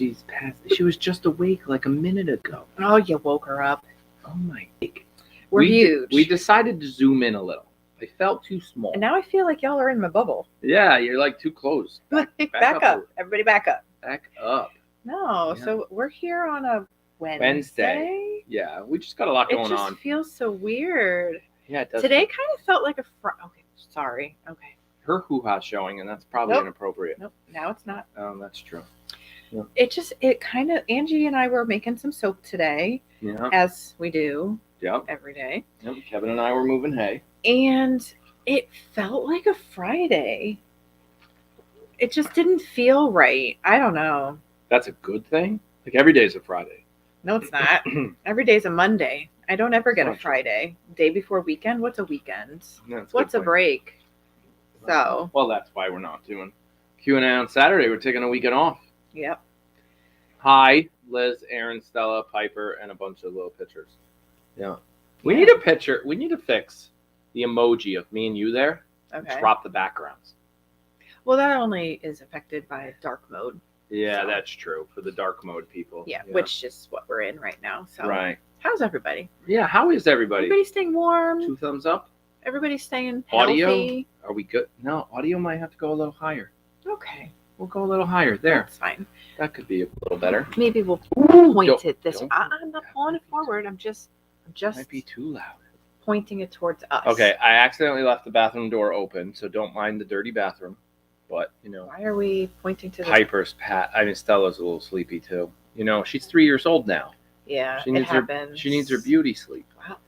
She's passed. She was just awake like a minute ago. Oh, you woke her up. Oh my God. We're huge. We decided to zoom in a little. I felt too small. And now I feel like y'all are in my bubble. Yeah, you're like too close. Back up. Everybody back up. Back up. No, Yeah. So we're here on a Wednesday. Yeah, we just got a lot going on. It just feels so weird. Yeah, it does. Today kind of felt like okay, sorry. Okay. Her hoo-ha showing, and that's probably inappropriate. Nope, now it's not. That's true. Yeah. It kind of, Angie and I were making some soap today. Yeah. As we do. Yep. Every day. Yep. Kevin and I were moving hay. And it felt like a Friday. It just didn't feel right. I don't know. That's a good thing? Like every day's a Friday. No, it's not. Every day's a Monday. I don't ever get a Friday. Day before weekend? What's a weekend? What's a break? So. Well, that's why we're not doing Q&A on Saturday. We're taking a weekend off. Yep. Hi, Liz, Aaron, Stella, Piper, and a bunch of little pictures. Yeah. We need a picture. We need to fix the emoji of me and you there. Okay. Drop the backgrounds. Well, that only is affected by dark mode. Yeah, that's true. For the dark mode people. Yeah, which is what we're in right now. So. Right. How's everybody? Yeah, how is everybody? Everybody's staying warm. 2 thumbs up. Everybody's staying healthy. Audio? Are we good? No, audio might have to go a little higher. Okay. We'll go a little higher. There. That's fine. That could be a little better. Maybe we'll point it this way. I'm not pulling it forward. I'm just might be too loud. Pointing it towards us. Okay, I accidentally left the bathroom door open, so don't mind the dirty bathroom. But, Why are we pointing to Piper's Stella's a little sleepy too. She's 3 years old now. Yeah, it happens. She needs her beauty sleep. Wow,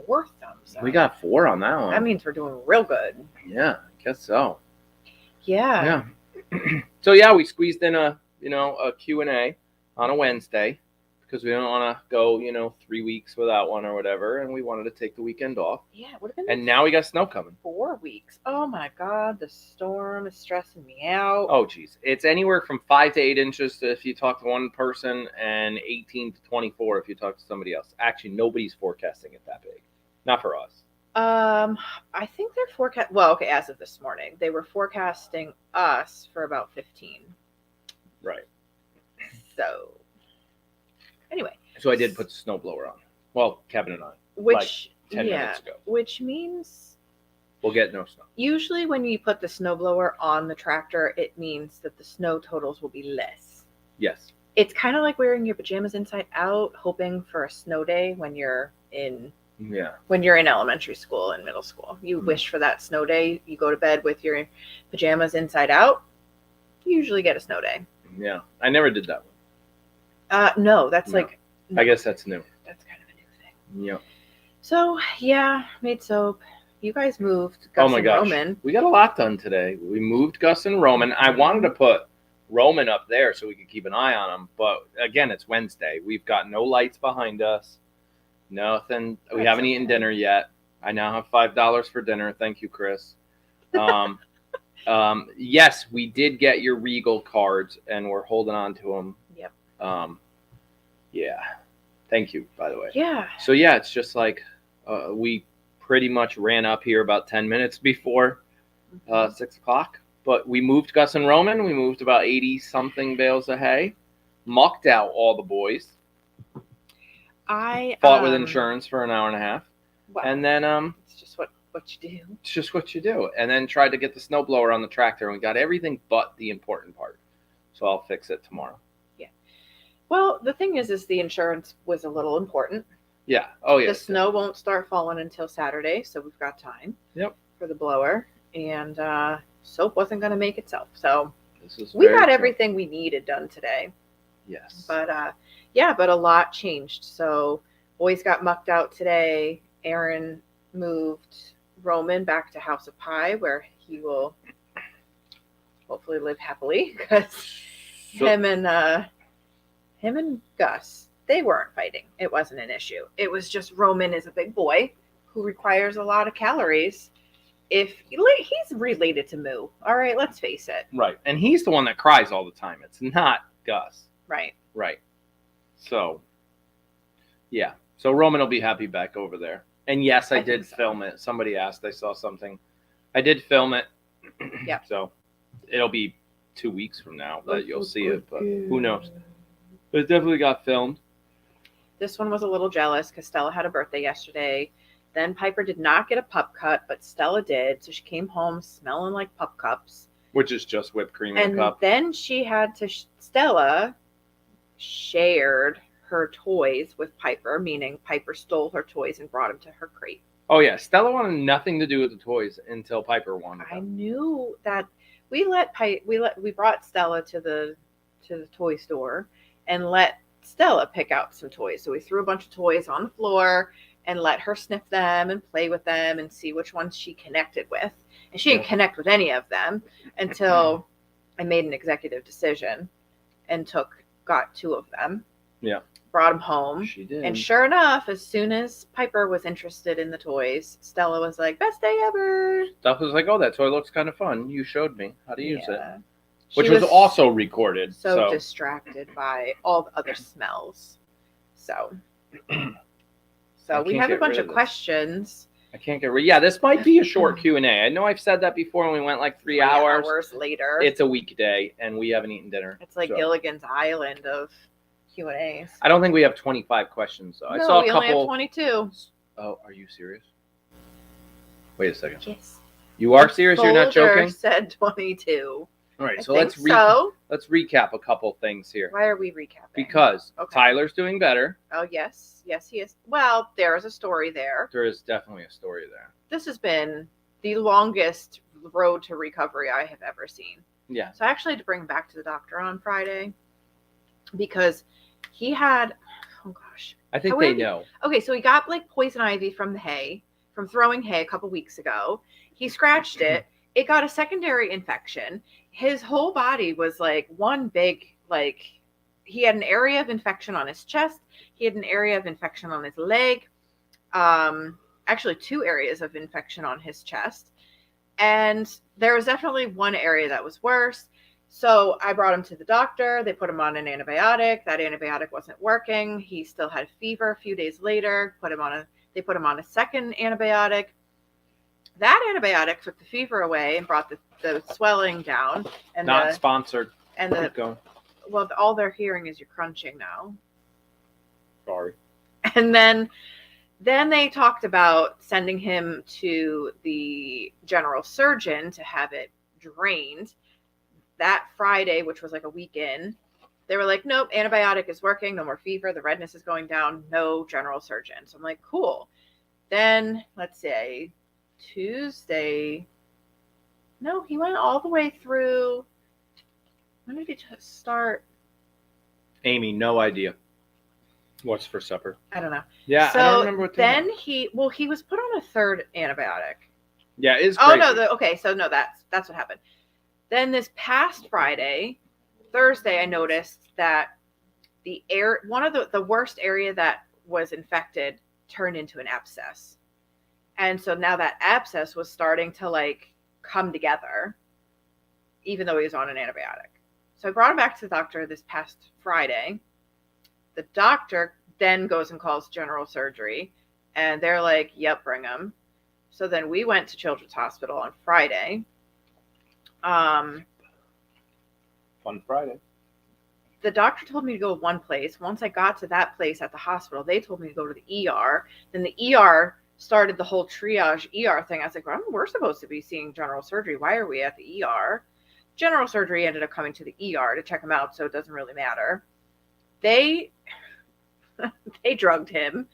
4 thumbs up. We got 4 on that one. That means we're doing real good. Yeah, I guess so. Yeah. Yeah. So yeah, we squeezed in a Q&A on a Wednesday because we don't want to go 3 weeks without one or whatever, and we wanted to take the weekend off. Yeah, it would have been. And now we got snow coming. 4 weeks. Oh my God, the storm is stressing me out. Oh geez, it's anywhere from 5 to 8 inches if you talk to one person, and 18 to 24 if you talk to somebody else. Actually, nobody's forecasting it that big. Not for us. I think they're forecast. Well, okay, as of this morning, they were forecasting us for about 15. Right. So, anyway. So I did put the snowblower on. Well, Kevin and I. Which 10 minutes ago. Which means we'll get no snow. Usually, when you put the snowblower on the tractor, it means that the snow totals will be less. Yes. It's kind of like wearing your pajamas inside out, hoping for a snow day when you're in. Yeah. When you're in elementary school and middle school, you wish for that snow day. You go to bed with your pajamas inside out. You usually get a snow day. Yeah. I never did that one. No, that's No. I guess that's new. That's kind of a new thing. Yeah. So, yeah, made soap. You guys moved Gus and Roman. We got a lot done today. We moved Gus and Roman. I wanted to put Roman up there so we could keep an eye on him. But, again, it's Wednesday. We've got no lights behind us. Nothing. We haven't eaten dinner yet. I now have $5 for dinner. Thank you, Chris. Yes, we did get your Regal cards, and we're holding on to them. Yep. Yeah. Thank you, by the way. Yeah. So, yeah, it's just like we pretty much ran up here about 10 minutes before 6 o'clock. But we moved Gus and Roman. We moved about 80-something bales of hay. Mucked out all the boys. I fought with insurance for an hour and a half. Wow. And then it's just what you do. It's just what you do. And then tried to get the snowblower on the tractor, and we got everything but the important part. So I'll fix it tomorrow. Yeah. Well, the thing is the insurance was a little important. Yeah. Oh yeah. The snow won't start falling until Saturday, so we've got time. Yep. For the blower, and soap wasn't going to make itself. So we got everything we needed done today. Yes. But but a lot changed. So boys got mucked out today. Aaron moved Roman back to House of Pie, where he will hopefully live happily, because him and Gus, they weren't fighting. It wasn't an issue. It was just Roman is a big boy who requires a lot of calories. If he's related to Moo, all right, let's face it. Right, and he's the one that cries all the time. It's not Gus. Right. So, yeah. So Roman will be happy back over there. And yes, I did film it. Somebody asked. I saw something. I did film it. Yeah. So it'll be 2 weeks from now that you'll see it. But who knows? But it definitely got filmed. This one was a little jealous because Stella had a birthday yesterday. Then Piper did not get a pup cut, but Stella did. So she came home smelling like pup cups. Which is just whipped cream in And a cup. then she had to, Stella shared her toys with Piper, meaning Piper stole her toys and brought them to her crate. Oh yeah, Stella wanted nothing to do with the toys until Piper wanted I them. knew that we brought Stella to the toy store and let Stella pick out some toys. So we threw a bunch of toys on the floor and let her sniff them and play with them and see which ones she connected with. And she didn't connect with any of them until I made an executive decision and got 2 of them. Yeah. Brought them home. She did. And sure enough, as soon as Piper was interested in the toys, Stella was like, best day ever. Stella was like, oh, that toy looks kind of fun. You showed me how to use it. Which She was also recorded. so distracted by all the other smells. So we have a bunch of questions. I can't get rid. Yeah, this might be a short Q&A. I know I've said that before when we went like 3 hours. Later. It's a weekday and we haven't eaten dinner. It's like Gilligan's Island of Q&As. I don't think we have 25 questions though. No, I saw a couple. We only have 22. Oh, are you serious? Wait a second. Yes. You are serious? You're not joking? Said 22. All right, so let's recap a couple things here. Why are we recapping? Because Tyler's doing better. Oh, yes. Yes, he is. Well, there is a story there. There is definitely a story there. This has been the longest road to recovery I have ever seen. Yeah. So I actually had to bring him back to the doctor on Friday because he had, oh gosh. I think they know. Okay, so he got like poison ivy from the hay, from throwing hay a couple weeks ago. He scratched it. It got a secondary infection. His whole body was like one big, like, he had an area of infection on his chest. He had an area of infection on his leg. Actually, 2 areas of infection on his chest. And there was definitely one area that was worse. So I brought him to the doctor. They put him on an antibiotic. That antibiotic wasn't working. He still had fever a few days later. They put him on a second antibiotic. That antibiotic took the fever away and brought the swelling down. And not sponsored. And well, all they're hearing is you crunching now. Sorry. And then they talked about sending him to the general surgeon to have it drained. That Friday, which was like a week in, they were like, nope, antibiotic is working. No more fever. The redness is going down. No general surgeon. So I'm like, cool. Then, let's say, Tuesday. No, he went all the way through. When did he start? Amy, no idea. What's for supper? I don't know. Yeah, so I don't remember what then he was put on a 3rd antibiotic. Yeah, it's crazy. Oh no, okay, so no, that's what happened. Then this past Thursday, I noticed that one of the worst area that was infected turned into an abscess. And so now that abscess was starting to like come together, even though he was on an antibiotic. So I brought him back to the doctor this past Friday. The doctor then goes and calls general surgery, and they're like, yep, bring him. So then we went to Children's Hospital on Friday. Fun Friday. The doctor told me to go one place. Once I got to that place at the hospital, they told me to go to the ER. Then the ER started the whole triage ER thing. I was like, well, we're supposed to be seeing general surgery. Why are we at the ER? General surgery ended up coming to the ER to check him out, so it doesn't really matter. They drugged him,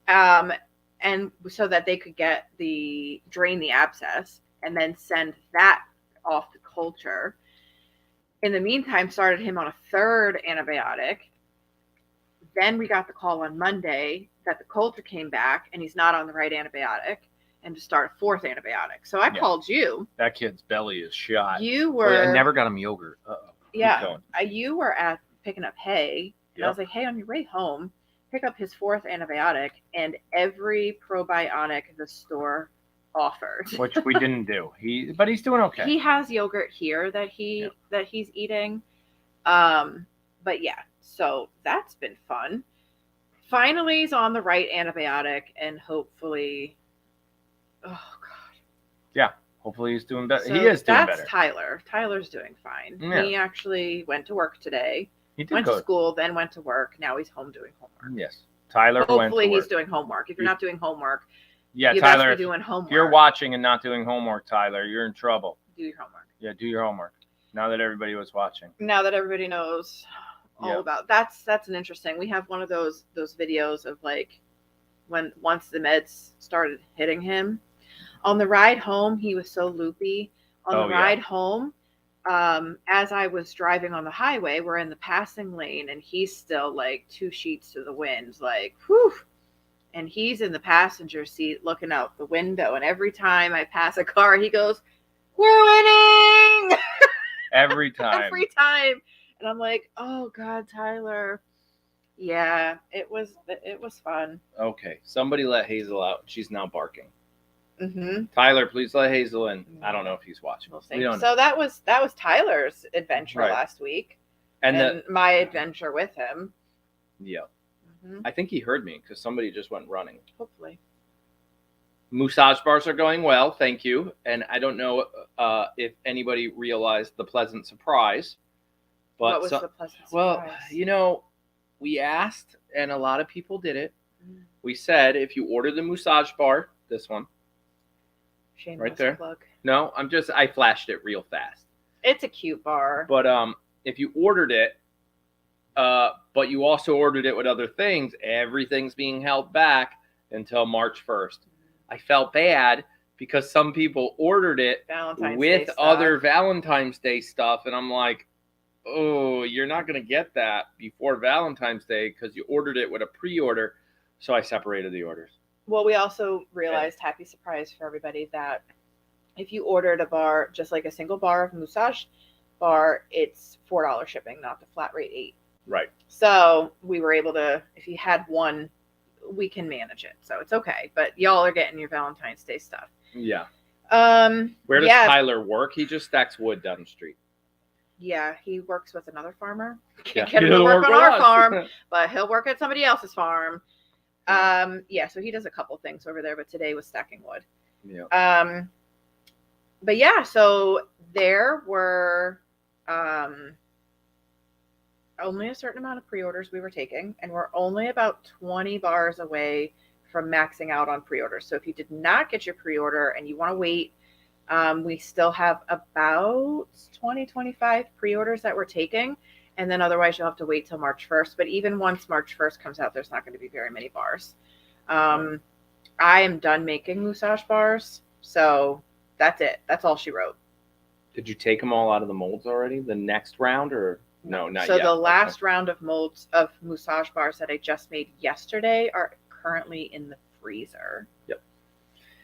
and so that they could drain the abscess and then send that off to culture. In the meantime, started him on a 3rd antibiotic. Then we got the call on Monday that the culture came back and he's not on the right antibiotic, and to start a 4th antibiotic. So I called you. That kid's belly is shot. You were. I never got him yogurt. Yeah. You were at picking up hay. And I was like, hey, on your way home, pick up his 4th antibiotic and every probiotic the store offered. Which we didn't do. But he's doing okay. He has yogurt here that he's eating. But yeah, so that's been fun. Finally, he's on the right antibiotic, and hopefully, oh god. Yeah, hopefully he's doing better. So he is doing better. That's Tyler. Tyler's doing fine. Yeah. He actually went to work today. He did Went go. to school, then went to work. Now he's home doing homework. Yes. Tyler went to Hopefully work. he's doing homework. If you're not doing homework, Yeah, you Tyler, best be doing homework. if you're watching and not doing homework, Tyler, you're in trouble. Do your homework. Yeah, do your homework. Now that everybody was watching. Now that everybody knows all about that's an interesting. We have one of those videos of like once the meds started hitting him. On the ride home, he was so loopy. On the ride home, as I was driving on the highway, we're in the passing lane, and he's still like 2 sheets to the wind, like whew. And he's in the passenger seat looking out the window, and every time I pass a car, he goes, "We're winning!" Every time. Every time. And I'm like, oh God, Tyler. Yeah, it was fun. Okay, somebody let Hazel out. She's now barking. Mm-hmm. Tyler, please let Hazel in. I don't know if he's watching. We don't know. So that was Tyler's adventure last week, and my adventure with him. Yeah, I think he heard me because somebody just went running. Hopefully. Massage bars are going well, thank you. And I don't know if anybody realized the pleasant surprise. But what was the pleasant surprise? Well, we asked, and a lot of people did it. We said, if you order the massage bar, this one. Shameless right there. Plug. No, I flashed it real fast. It's a cute bar. But if you ordered it, but you also ordered it with other things, everything's being held back until March 1st. I felt bad because some people ordered it with other Valentine's Day stuff, and I'm like, oh, you're not going to get that before Valentine's Day because you ordered it with a pre-order. So I separated the orders. Well, we also realized, happy surprise for everybody, that if you ordered a bar, just like a single bar of massage bar, it's $4 shipping, not the flat rate $8. Right. So we were able to, if you had one, we can manage it. So it's okay. But y'all are getting your Valentine's Day stuff. Yeah. Where does Tyler work? He just stacks wood down the street. Yeah, he works with another farmer. Can't get him to work on our farm, but he'll work at somebody else's farm. Yeah, so he does a couple things over there, but today was stacking wood. Yeah. But yeah, so there were only a certain amount of pre-orders we were taking, and we're only about 20 bars away from maxing out on pre-orders. So if you did not get your pre-order and you want to wait, we still have about 20-25 pre-orders that we're taking, and then otherwise you'll have to wait till March 1st. But even once March 1st comes out, there's not going to be very many bars. I am done making massage bars, so that's it. That's all she wrote. Did you take them all out of the molds already? The next round, or no, not yet? So the last round of molds of massage bars that I just made yesterday are currently in the freezer. Yep.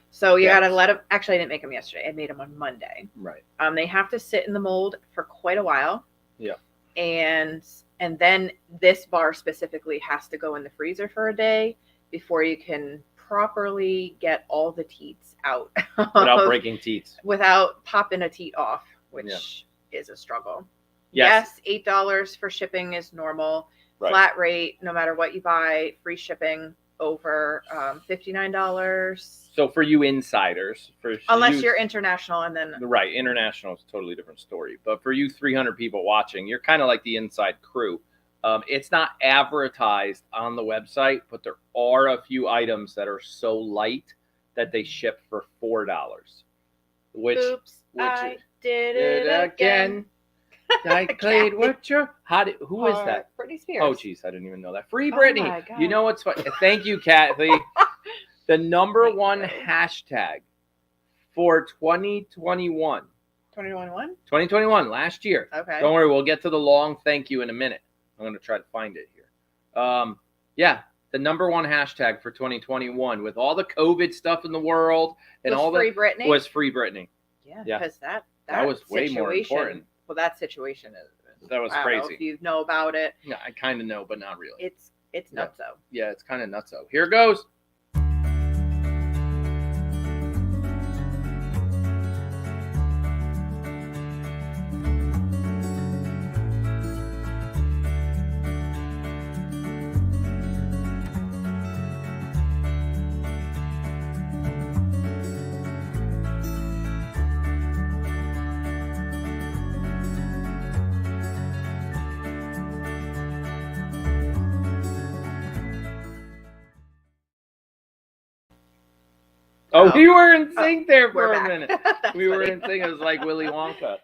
So you gotta let them. Actually, I didn't make them yesterday. I made them on Monday. Right. They have to sit in the mold for quite a while. Yeah. And then this bar specifically has to go in the freezer for a day before you can properly get all the teats out. Without breaking teats. Without popping a teat off, which is a struggle. Yes. $8 for shipping is normal. Right. Flat rate, no matter what you buy, free shipping over $59. So for you insiders, unless you're international, and then right, international is a totally different story. But for you 300 people watching, you're kind of like the inside crew. It's not advertised on the website, but there are a few items that are so light that they ship for $4. Which I did it again. I played what you. Who is that? Britney Spears. Oh, geez, I didn't even know that. Free Britney. My God. You know what's funny? Thank you, Kathy. The number one hashtag for 2021. 2021? 2021, last year. Okay. Don't worry, we'll get to the long thank you in a minute. I'm going to try to find it here. Yeah, the number one hashtag for 2021 with all the COVID stuff in the world and all that Britney? was Free Britney. Yeah, because that was way more important. Well, that situation that was crazy. If you know about it. Yeah, I kind of know, but not really. It's nutso. Yeah, it's kind of nutso. Here it goes. Oh, we were in sync there for we're a back. minute. That's We were funny. in sync. It was like Willy Wonka.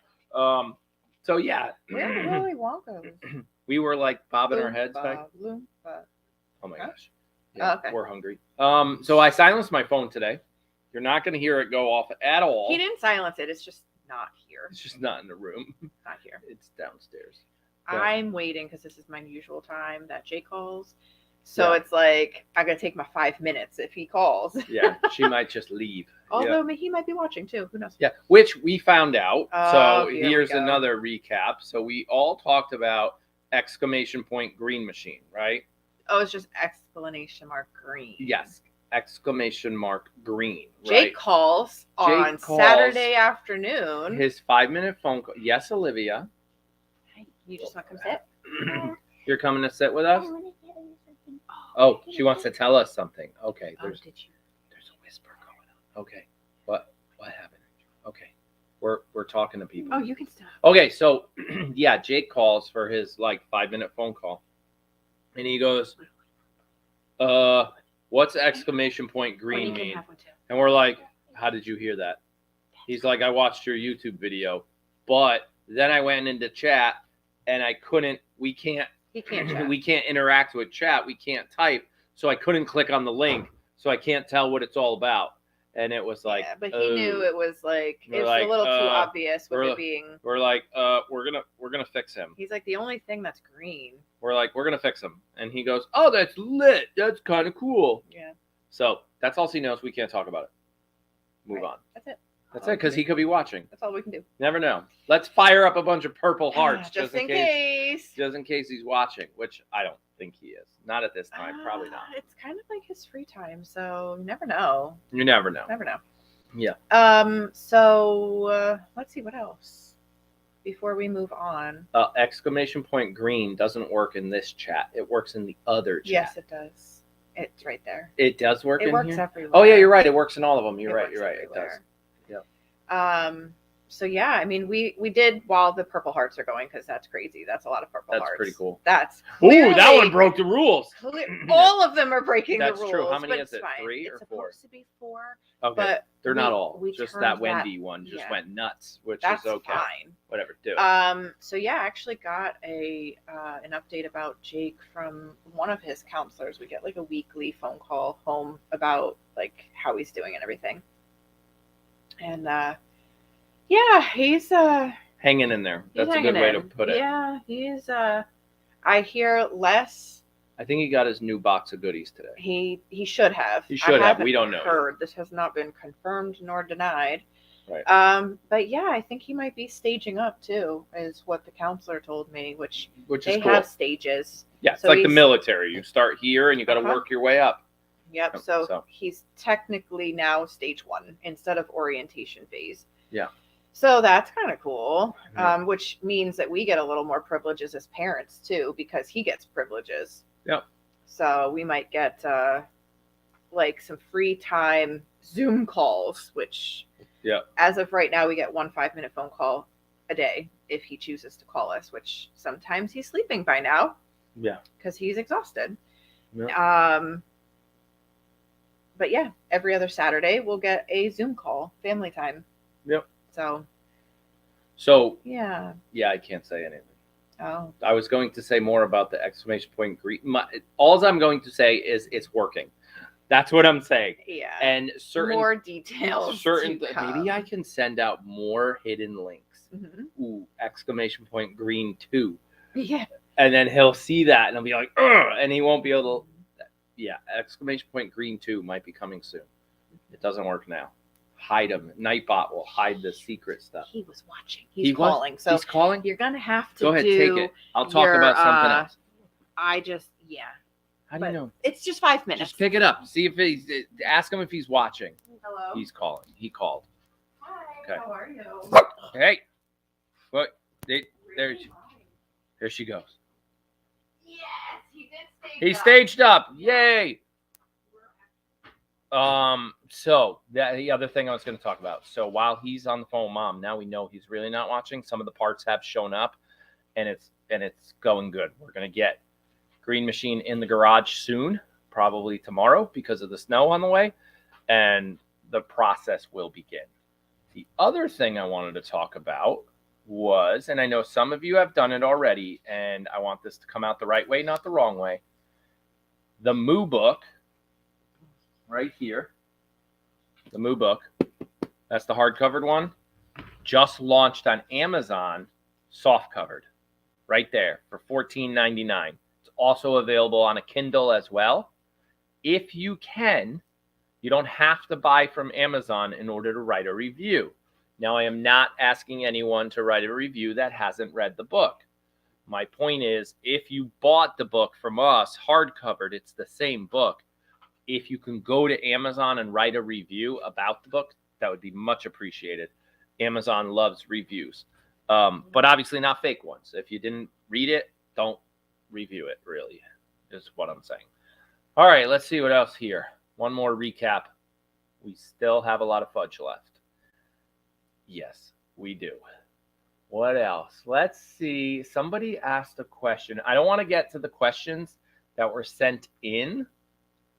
So yeah, Where Willy Wonka? we were like bobbing our heads back. Loompa. Oh my Huh? gosh. Yeah, Oh, okay. we're hungry. So I silenced my phone today. You're not going to hear it go off at all. He didn't silence it. It's just not here. It's just not in the room. Not here. It's downstairs. Yeah. I'm waiting because this is my usual time that Jay calls. So it's like I gotta take my 5 minutes if he calls. Yeah, she might just leave. Although he might be watching too. Who knows? Yeah, which we found out. Oh, So here we here's go. another recap. So we all talked about exclamation point green machine, right? Oh, it's just exclamation mark green. Yes, exclamation mark green. Jake right? calls on calls. Saturday afternoon. His 5-minute phone call. Yes, Olivia. Hey, you just want to come sit? You're coming to sit with us? Oh, she wants to tell us something. Okay, there's Did you? a whisper going on. Okay, what happened? Okay, we're talking to people. Oh, you can stop. Okay, so yeah, Jake calls for his like 5-minute phone call, and he goes, what's exclamation point green mean? And we're like, how did you hear that? He's like, I watched your YouTube video, but then I went into chat and I couldn't. He can't chat. We can't interact with chat. We can't type, so I couldn't click on the link, so I can't tell what it's all about. And it was like, yeah, but he knew it was like We're it's like, a little too obvious with we're it being. We're like, we're gonna fix him. He's like the only thing that's green. We're like, we're gonna fix him, and he goes, oh, that's lit. That's kind of cool. Yeah. So that's all he knows. We can't talk about it. Move on. That's it. That's it, because he could be watching. That's all we can do. Never know. Let's fire up a bunch of purple hearts just in case. Just in case he's watching, which I don't think he is. Not at this time. Probably not. It's kind of like his free time, so you never know. You never know. Never know. Yeah. So let's see what else before we move on. Exclamation point green doesn't work in this chat. It works in the other chat. Yes, it does. It's right there. It does work It in works here? everywhere. Oh, yeah, you're right. It works in all of them. You're right. works You're right. It does. everywhere. Yeah. So yeah, I mean, we did while the purple hearts are going because that's crazy. That's a lot of purple That's hearts. pretty cool. That's Ooh, that clearly- one broke the rules. all of them are breaking That's the rules. true. How many but is it's it? fine. 3 it's or 4? supposed to be 4, Okay. but They're not all. we Just turned that Wendy one just yeah. went nuts, which That's is okay. fine. Whatever. Do it. So yeah, I actually got an update about Jake from one of his counselors. We get like a weekly phone call home about like how he's doing and everything. And yeah, he's Hanging in there. he's That's a good way to hanging in. put it. Yeah, he's I hear less. I think he got his new box of goodies today. He should have. He should I have. We haven't don't know. Heard this has not been confirmed nor denied. Right. But yeah, I think he might be staging up too, is what the counselor told me. Which Which they is cool. have stages. Yeah, it's so like the he's- military. You start here and you got to Uh-huh. work your way up. Yep. So- So he's technically now stage 1 instead of orientation phase. Yeah. So that's kind of cool, Yeah. which means that we get a little more privileges as parents too, because he gets privileges. Yep. So we might get like some free time Zoom calls, which as of right now, we get 1 5-minute phone call a day if he chooses to call us, which sometimes he's sleeping by now. Yeah. Because he's exhausted. Yeah. But yeah, every other Saturday we'll get a Zoom call, family time. Yep. So yeah, I can't say anything. Oh. I was going to say more about the exclamation point green. All I'm going to say is it's working. That's what I'm saying. Yeah. And certain more details. maybe I can send out more hidden links. Mm-hmm. Ooh, exclamation point green 2. Yeah. And then he'll see that and he'll be like, ugh, and he won't be able to. Yeah, exclamation point green 2 might be coming soon. It doesn't work now. Hide him. Nightbot will hide the secret stuff. He was watching. He's calling. So he's calling? you're gonna have to Go ahead, take it. I'll talk about something else. How do you know? It's just 5 minutes. Just pick it up. See if he's. Ask him if he's watching. Hello. He's calling. He called. Hi. Okay. How are you? Hey. What? There she goes. Yes, he did stage He up. staged up. Yay. So the other thing I was going to talk about. So while he's on the phone with Mom, now we know he's really not watching. Some of the parts have shown up, and it's going good. We're going to get green machine in the garage soon, probably tomorrow because of the snow on the way, and the process will begin. The other thing I wanted to talk about was, and I know some of you have done it already, and I want this to come out the right way, not the wrong way. The Moo book, right here, the Moo book, that's the hard-covered one, just launched on Amazon, soft-covered, right there for $14.99. It's also available on a Kindle as well. If you can, you don't have to buy from Amazon in order to write a review. Now, I am not asking anyone to write a review that hasn't read the book. My point is, if you bought the book from us, hardcovered, it's the same book. If you can go to Amazon and write a review about the book, that would be much appreciated. Amazon loves reviews, but obviously not fake ones. If you didn't read it, don't review it, really, is what I'm saying. All right, let's see what else here. One more recap. We still have a lot of fudge left. Yes, we do. What else? Let's see. Somebody asked a question. I don't want to get to the questions that were sent in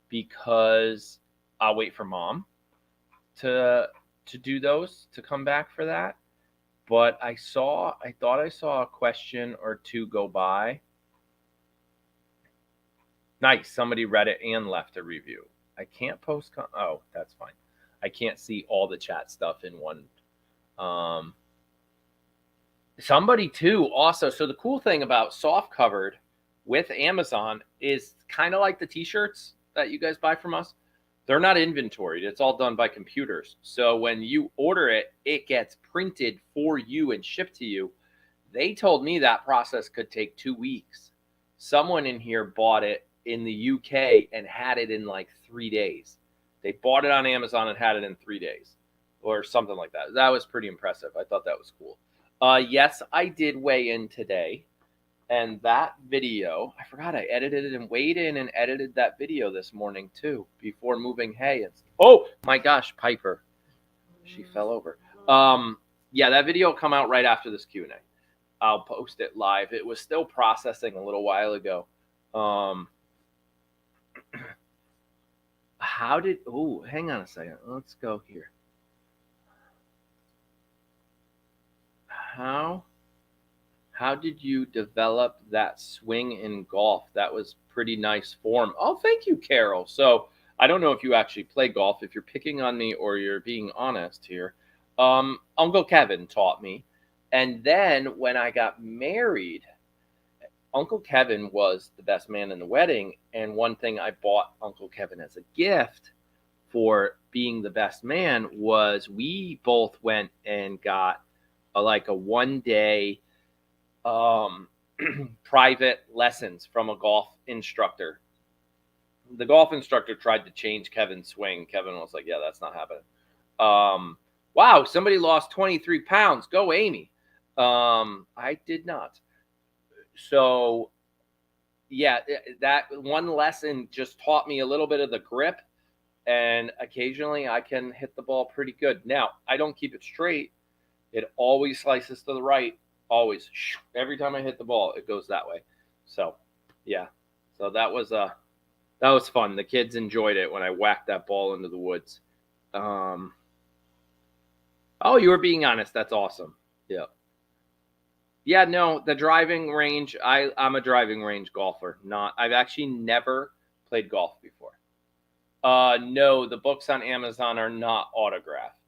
because I'll wait for Mom to do those, to come back for that. But I thought I saw a question or two go by. Nice. Somebody read it and left a review. I can't post. Oh, that's fine. I can't see all the chat stuff in one. Somebody too also. So the cool thing about soft covered with Amazon is kind of like the t-shirts that you guys buy from us. They're not inventoried. It's all done by computers. So when you order it, it gets printed for you and shipped to you. They told me that process could take 2 weeks. Someone in here bought it in the UK and had it in like 3 days. They bought it on Amazon and had it in 3 days or something like that. That was pretty impressive. I thought that was cool. Yes, I did weigh in today. And that video, I forgot I edited it and weighed in and edited that video this morning too before moving hay. Oh my gosh, Piper. She fell over. Yeah, that video will come out right after this Q&A. I'll post it live. It was still processing a little while ago. Hang on a second. Let's go here. How did you develop that swing in golf? That was pretty nice form. Oh, thank you, Carol. So I don't know if you actually play golf, if you're picking on me or you're being honest here. Uncle Kevin taught me. And then when I got married, Uncle Kevin was the best man in the wedding. And one thing I bought Uncle Kevin as a gift for being the best man was we both went and got a 1-day private lessons from a golf instructor. The golf instructor tried to change Kevin's swing. Kevin was like, yeah, that's not happening. Wow, somebody lost 23 pounds. Go, Amy. I did not. So, yeah, that one lesson just taught me a little bit of the grip, and occasionally I can hit the ball pretty good. Now, I don't keep it straight. It always slices to the right. Always. Every time I hit the ball, it goes that way. So, yeah. So that was fun. The kids enjoyed it when I whacked that ball into the woods. Oh, you were being honest. That's awesome. Yeah. Yeah, no, the driving range, I'm a driving range golfer. I've actually never played golf before. No, the books on Amazon are not autographed.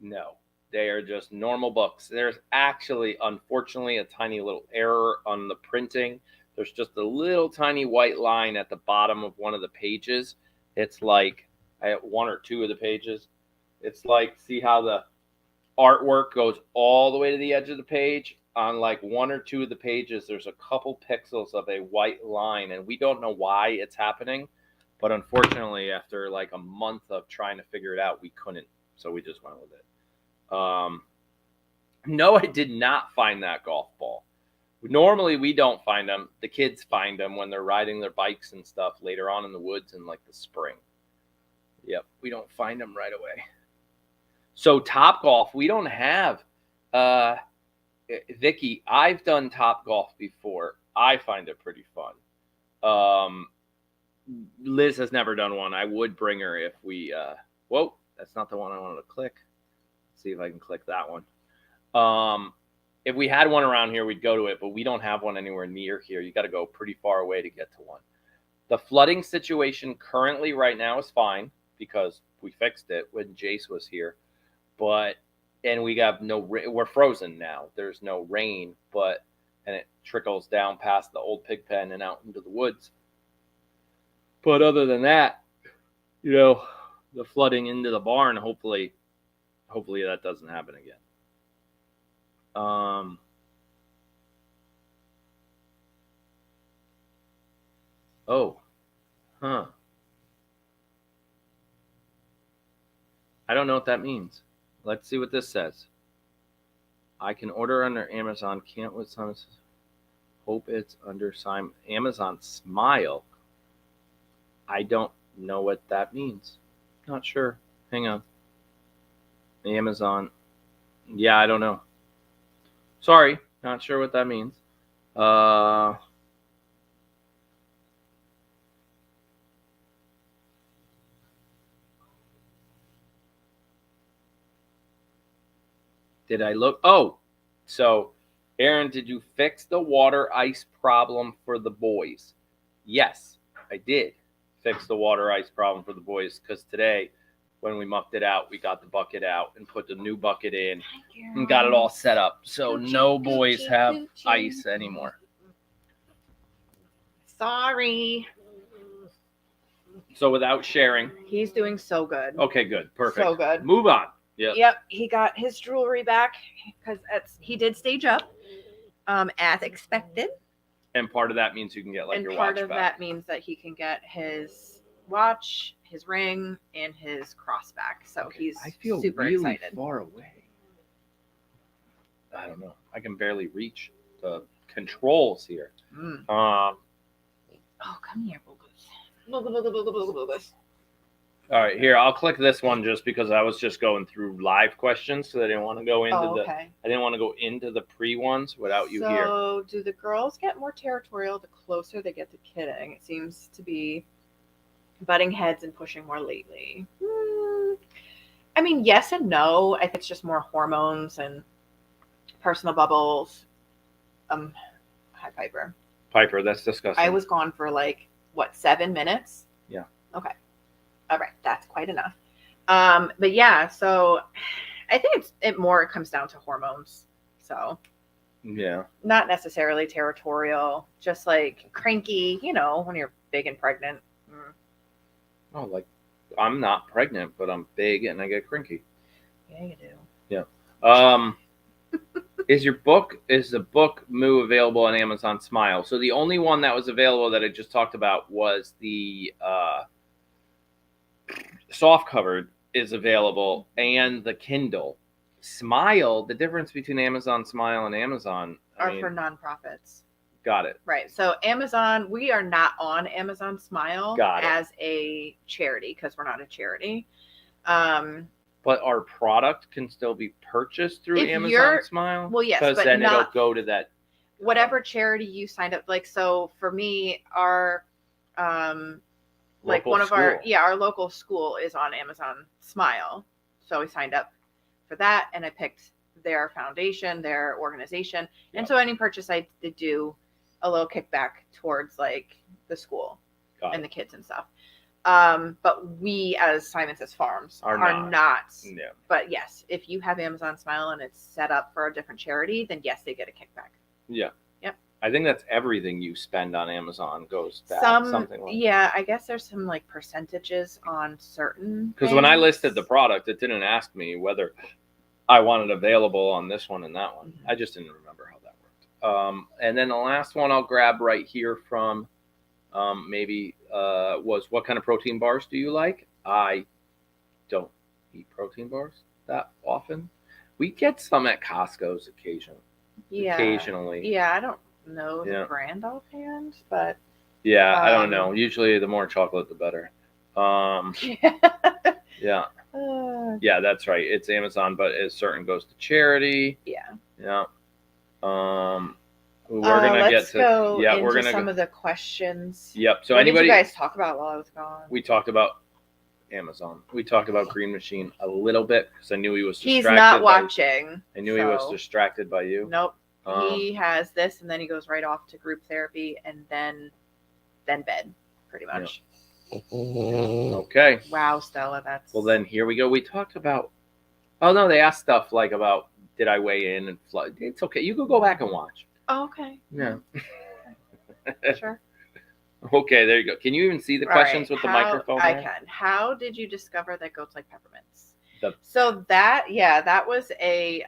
No. They are just normal books. There's actually, unfortunately, a tiny little error on the printing. There's just a little tiny white line at the bottom of one of the pages. It's like, I have one or two of the pages. It's like, see how the artwork goes all the way to the edge of the page? On one or two of the pages, there's a couple pixels of a white line, and we don't know why it's happening. But unfortunately, after a month of trying to figure it out, we couldn't. So we just went with it. No, I did not find that golf ball. Normally, we don't find them. The kids find them when they're riding their bikes and stuff later on in the woods in the spring. Yep, we don't find them right away. So Top Golf, we don't have. Vicky, I've done Top Golf before. I find it pretty fun. Liz has never done one. I would bring her if we. Whoa, that's not the one I wanted to click. Let's see if I can click that one. If we had one around here, we'd go to it, but we don't have one anywhere near here. You got to go pretty far away to get to one. The flooding situation currently right now is fine because we fixed it when Jace was here, and we got we're frozen now. There's no rain, and it trickles down past the old pig pen and out into the woods. But other than that, the flooding into the barn, hopefully that doesn't happen again. I don't know what that means. Let's see what this says. I can order under Amazon. Can't with some. Hope it's under Amazon Smile. I don't know what that means. Not sure. Hang on. Amazon. Yeah, I don't know. Sorry, not sure what that means. Did I look? Oh, so Aaron, did you fix the water ice problem for the boys? Yes, I did fix the water ice problem for the boys because today when we mucked it out, we got the bucket out and put the new bucket in and got it all set up. So no boys have ice anymore. Sorry. So without sharing. He's doing so good. Okay, good. Perfect. So good. Move on. Yep. He got his jewelry back because he did stage up as expected. And part of that means you can get your watch back. And part of that means that he can get his watch, his ring, and his cross back. So he's super really excited. Far away. I don't know. I can barely reach the controls here. Oh, come here, Bogus. All right, here I'll click this one just because I was just going through live questions, so I didn't want to go into I didn't want to go into the pre ones without you here. So, do the girls get more territorial the closer they get to kidding? It seems to be butting heads and pushing more lately. I mean, yes and no. I think it's just more hormones and personal bubbles. Hi, Piper. Piper, that's disgusting. I was gone for 7 minutes? Yeah. Okay. All right, that's quite enough. But yeah, so I think it comes down to hormones. So yeah, not necessarily territorial, just cranky. When you're big and pregnant. Oh, I'm not pregnant, but I'm big and I get cranky. Yeah, you do. Yeah. Is the book Moo available on Amazon Smile? So the only one that was available that I just talked about was the soft covered is available and the Kindle. Smile, the difference between Amazon Smile and Amazon for nonprofits. Got it. Right. So Amazon, we are not on Amazon Smile as a charity because we're not a charity. But our product can still be purchased through Amazon Smile? Well, yes, because then it'll go to that. Whatever charity you signed up. So for me, our our local school is on Amazon Smile. So we signed up for that and I picked their foundation, their organization. Yeah. And so any purchase I did do a little kickback towards the school and the kids and stuff. But we as Simon Says Farms are not. Yeah. But yes, if you have Amazon Smile and it's set up for a different charity, then yes, they get a kickback. Yeah. Yep. I think that's everything you spend on Amazon goes back. Something like that. I guess there's some percentages on certain. Because when I listed the product, it didn't ask me whether I wanted available on this one and that one. Mm-hmm. I just didn't remember how that worked. And then the last one I'll grab right here from was what kind of protein bars do you like? I don't eat protein bars that often. We get some at Costco's occasionally. Yeah, I don't know the brand offhand, but I don't know. Usually the more chocolate the better. Yeah, that's right. It's Amazon, but it certain goes to charity. Yeah. Yeah. We're gonna get let's to go yeah. into We're gonna some go. of the questions. Yep. So What anybody, did you guys talk about while I was gone? we talked about Amazon. We talked about Green Machine a little bit because I knew he was distracted. He's not watching. I knew he was distracted by you. Nope. He has this, and then he goes right off to group therapy, and then bed, pretty much. Yeah. Okay. Wow, Stella, that's. Well, then here we go. We talked about. Oh no, they asked stuff like about did I weigh in and flood. It's okay. You can go back and watch. Oh, okay. Yeah. Sure. Okay, there you go. Can you even see the questions with the microphone? I can. How did you discover that goats like peppermints? So that was a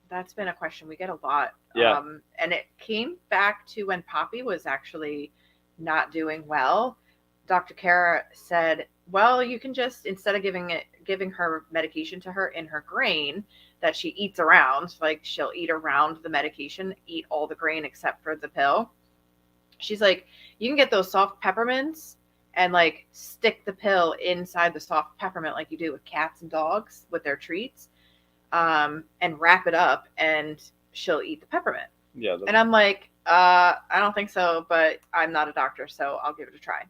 that's been a question we get a lot. Yeah. And it came back to when Poppy was actually not doing well. Dr. Kara said, well, you can just, instead of giving her medication to her in her grain that she eats around, like she'll eat around the medication, eat all the grain except for the pill. She's like, you can get those soft peppermints and like stick the pill inside the soft peppermint like you do with cats and dogs with their treats, and wrap it up, and she'll eat the peppermint. Yeah. And I'm like, I don't think so, but I'm not a doctor, so I'll give it a try.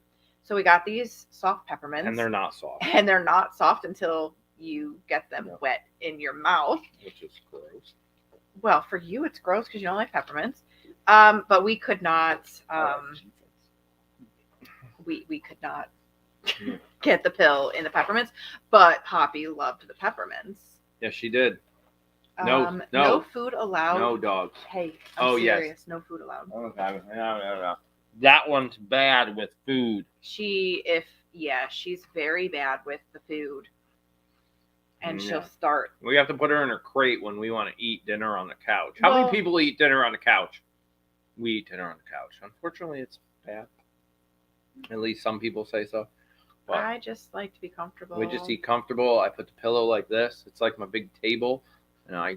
So we got these soft peppermints. And they're not soft. And they're not soft until you get them wet in your mouth. Which is gross. Well, for you, it's gross because you don't like peppermints. But we could not, we could not get the pill in the peppermints. But Poppy loved the peppermints. Yes, she did. No food allowed. No dogs. Hey, I'm serious. Yes. No food allowed. Okay. No. That one's bad with food. She's very bad with the food. And she'll start. We have to put her in her crate when we want to eat dinner on the couch. How many people eat dinner on the couch? We eat dinner on the couch. Unfortunately, it's bad. At least some people say so. But I just like to be comfortable. We just eat comfortable. I put the pillow like this. It's like my big table. And I...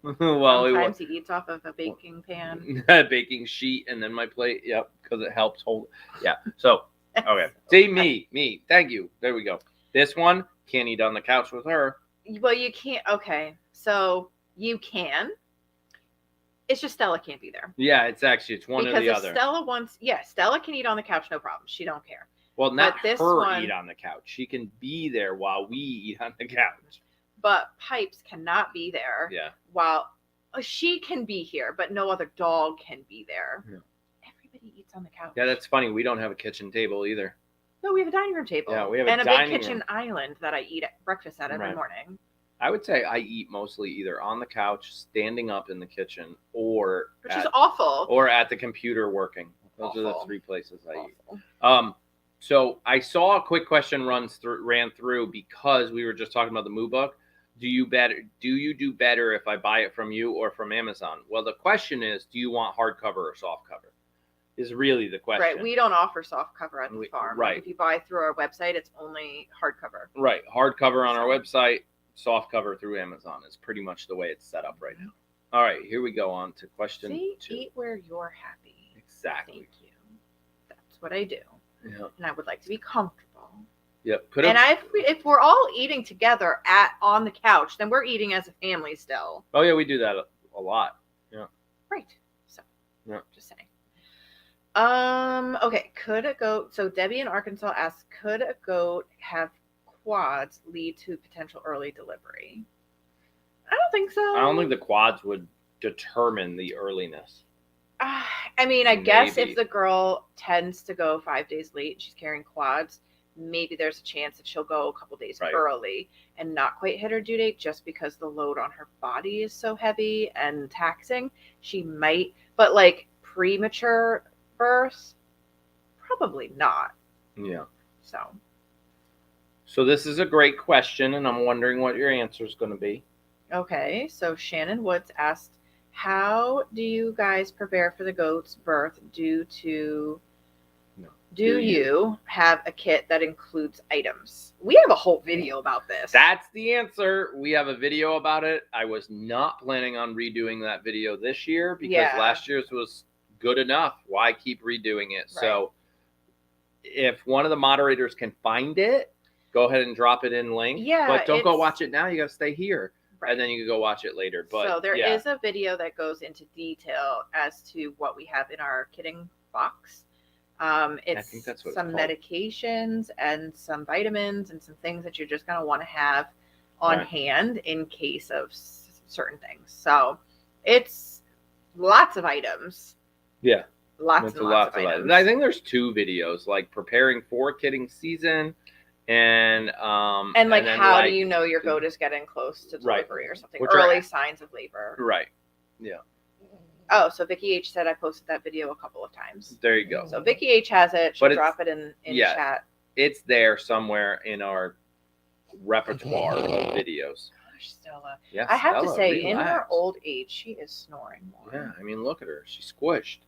Sometimes he eats off of a baking pan. Baking sheet and then my plate. Yep, because it helps hold. Yeah. So, okay. See, me. Thank you. There we go. This one, can't eat on the couch with her. Well, you can't. Okay. So, you can. It's just Stella can't be there. Yeah, it's one or the other. Stella can eat on the couch, no problem. She don't care. Well, not her eat on the couch. She can be there while we eat on the couch. But Pipes cannot be there. Yeah. While she can be here, but no other dog can be there. Yeah. Everybody eats on the couch. Yeah, that's funny. We don't have a kitchen table either. No, we have a dining room table. Yeah, we have a big kitchen island that I eat breakfast at every morning. I would say I eat mostly either on the couch, standing up in the kitchen, or which is awful. Or at the computer working. Those are the three places I eat. So I saw a quick question ran through because we were just talking about the Moo book. Do you do better if I buy it from you or from Amazon? Well, the question is, do you want hardcover or softcover? Is really the question. Right. We don't offer softcover at the farm. Right. Like if you buy through our website, it's only hardcover. Right. Hardcover on our website, softcover through Amazon is pretty much the way it's set up right now. All right. Here we go on to question 2. Eat where you're happy. Exactly. Thank you. That's what I do. Yeah. And I would like to be comfortable. Yep. If we're all eating together on the couch, then we're eating as a family still. Oh yeah, we do that a lot. Yeah. Right. So. Yeah. Just saying. Okay. Could a goat? So Debbie in Arkansas asks, could a goat have quads lead to potential early delivery? I don't think so. I don't think the quads would determine the earliness. I mean, I guess if the girl tends to go 5 days late, she's carrying quads, maybe there's a chance that she'll go a couple days early and not quite hit her due date just because the load on her body is so heavy and taxing. She might, but like premature birth, probably not. Yeah. So this is a great question, and I'm wondering what your answer is going to be. Okay, so Shannon Woods asked, how do you guys prepare for the goat's birth Do you have a kit that includes items? We have a whole video about this. That's the answer. We have a video about it. I was not planning on redoing that video this year because last year's was good enough. Why keep redoing it? Right. So if one of the moderators can find it, go ahead and drop it in link. Yeah. But don't go watch it now. You got to stay here. Right. and then you can go watch it later. But so there yeah. is a video that goes into detail as to what we have in our kidding box. It's think that's what it's some called. medications and some vitamins and some things that you're just going to want to have on Right. hand in case of certain things. So it's lots of items. Yeah. Lots It's and lots of items. I think there's 2 videos, like preparing for kidding season and like then, how like, do you know your goat is getting close to Right. delivery or something? Which Early are- signs of labor. Right. Yeah. Oh, so Vicky H said I posted that video a couple of times. There you go. So Vicky H has it. She'll But drop it in yeah. chat. It's there somewhere in our repertoire of videos. Gosh, Stella. Yes, I have to Stella, say, in her relax. old age, she is snoring more. Yeah, I mean, look at her. She's squished.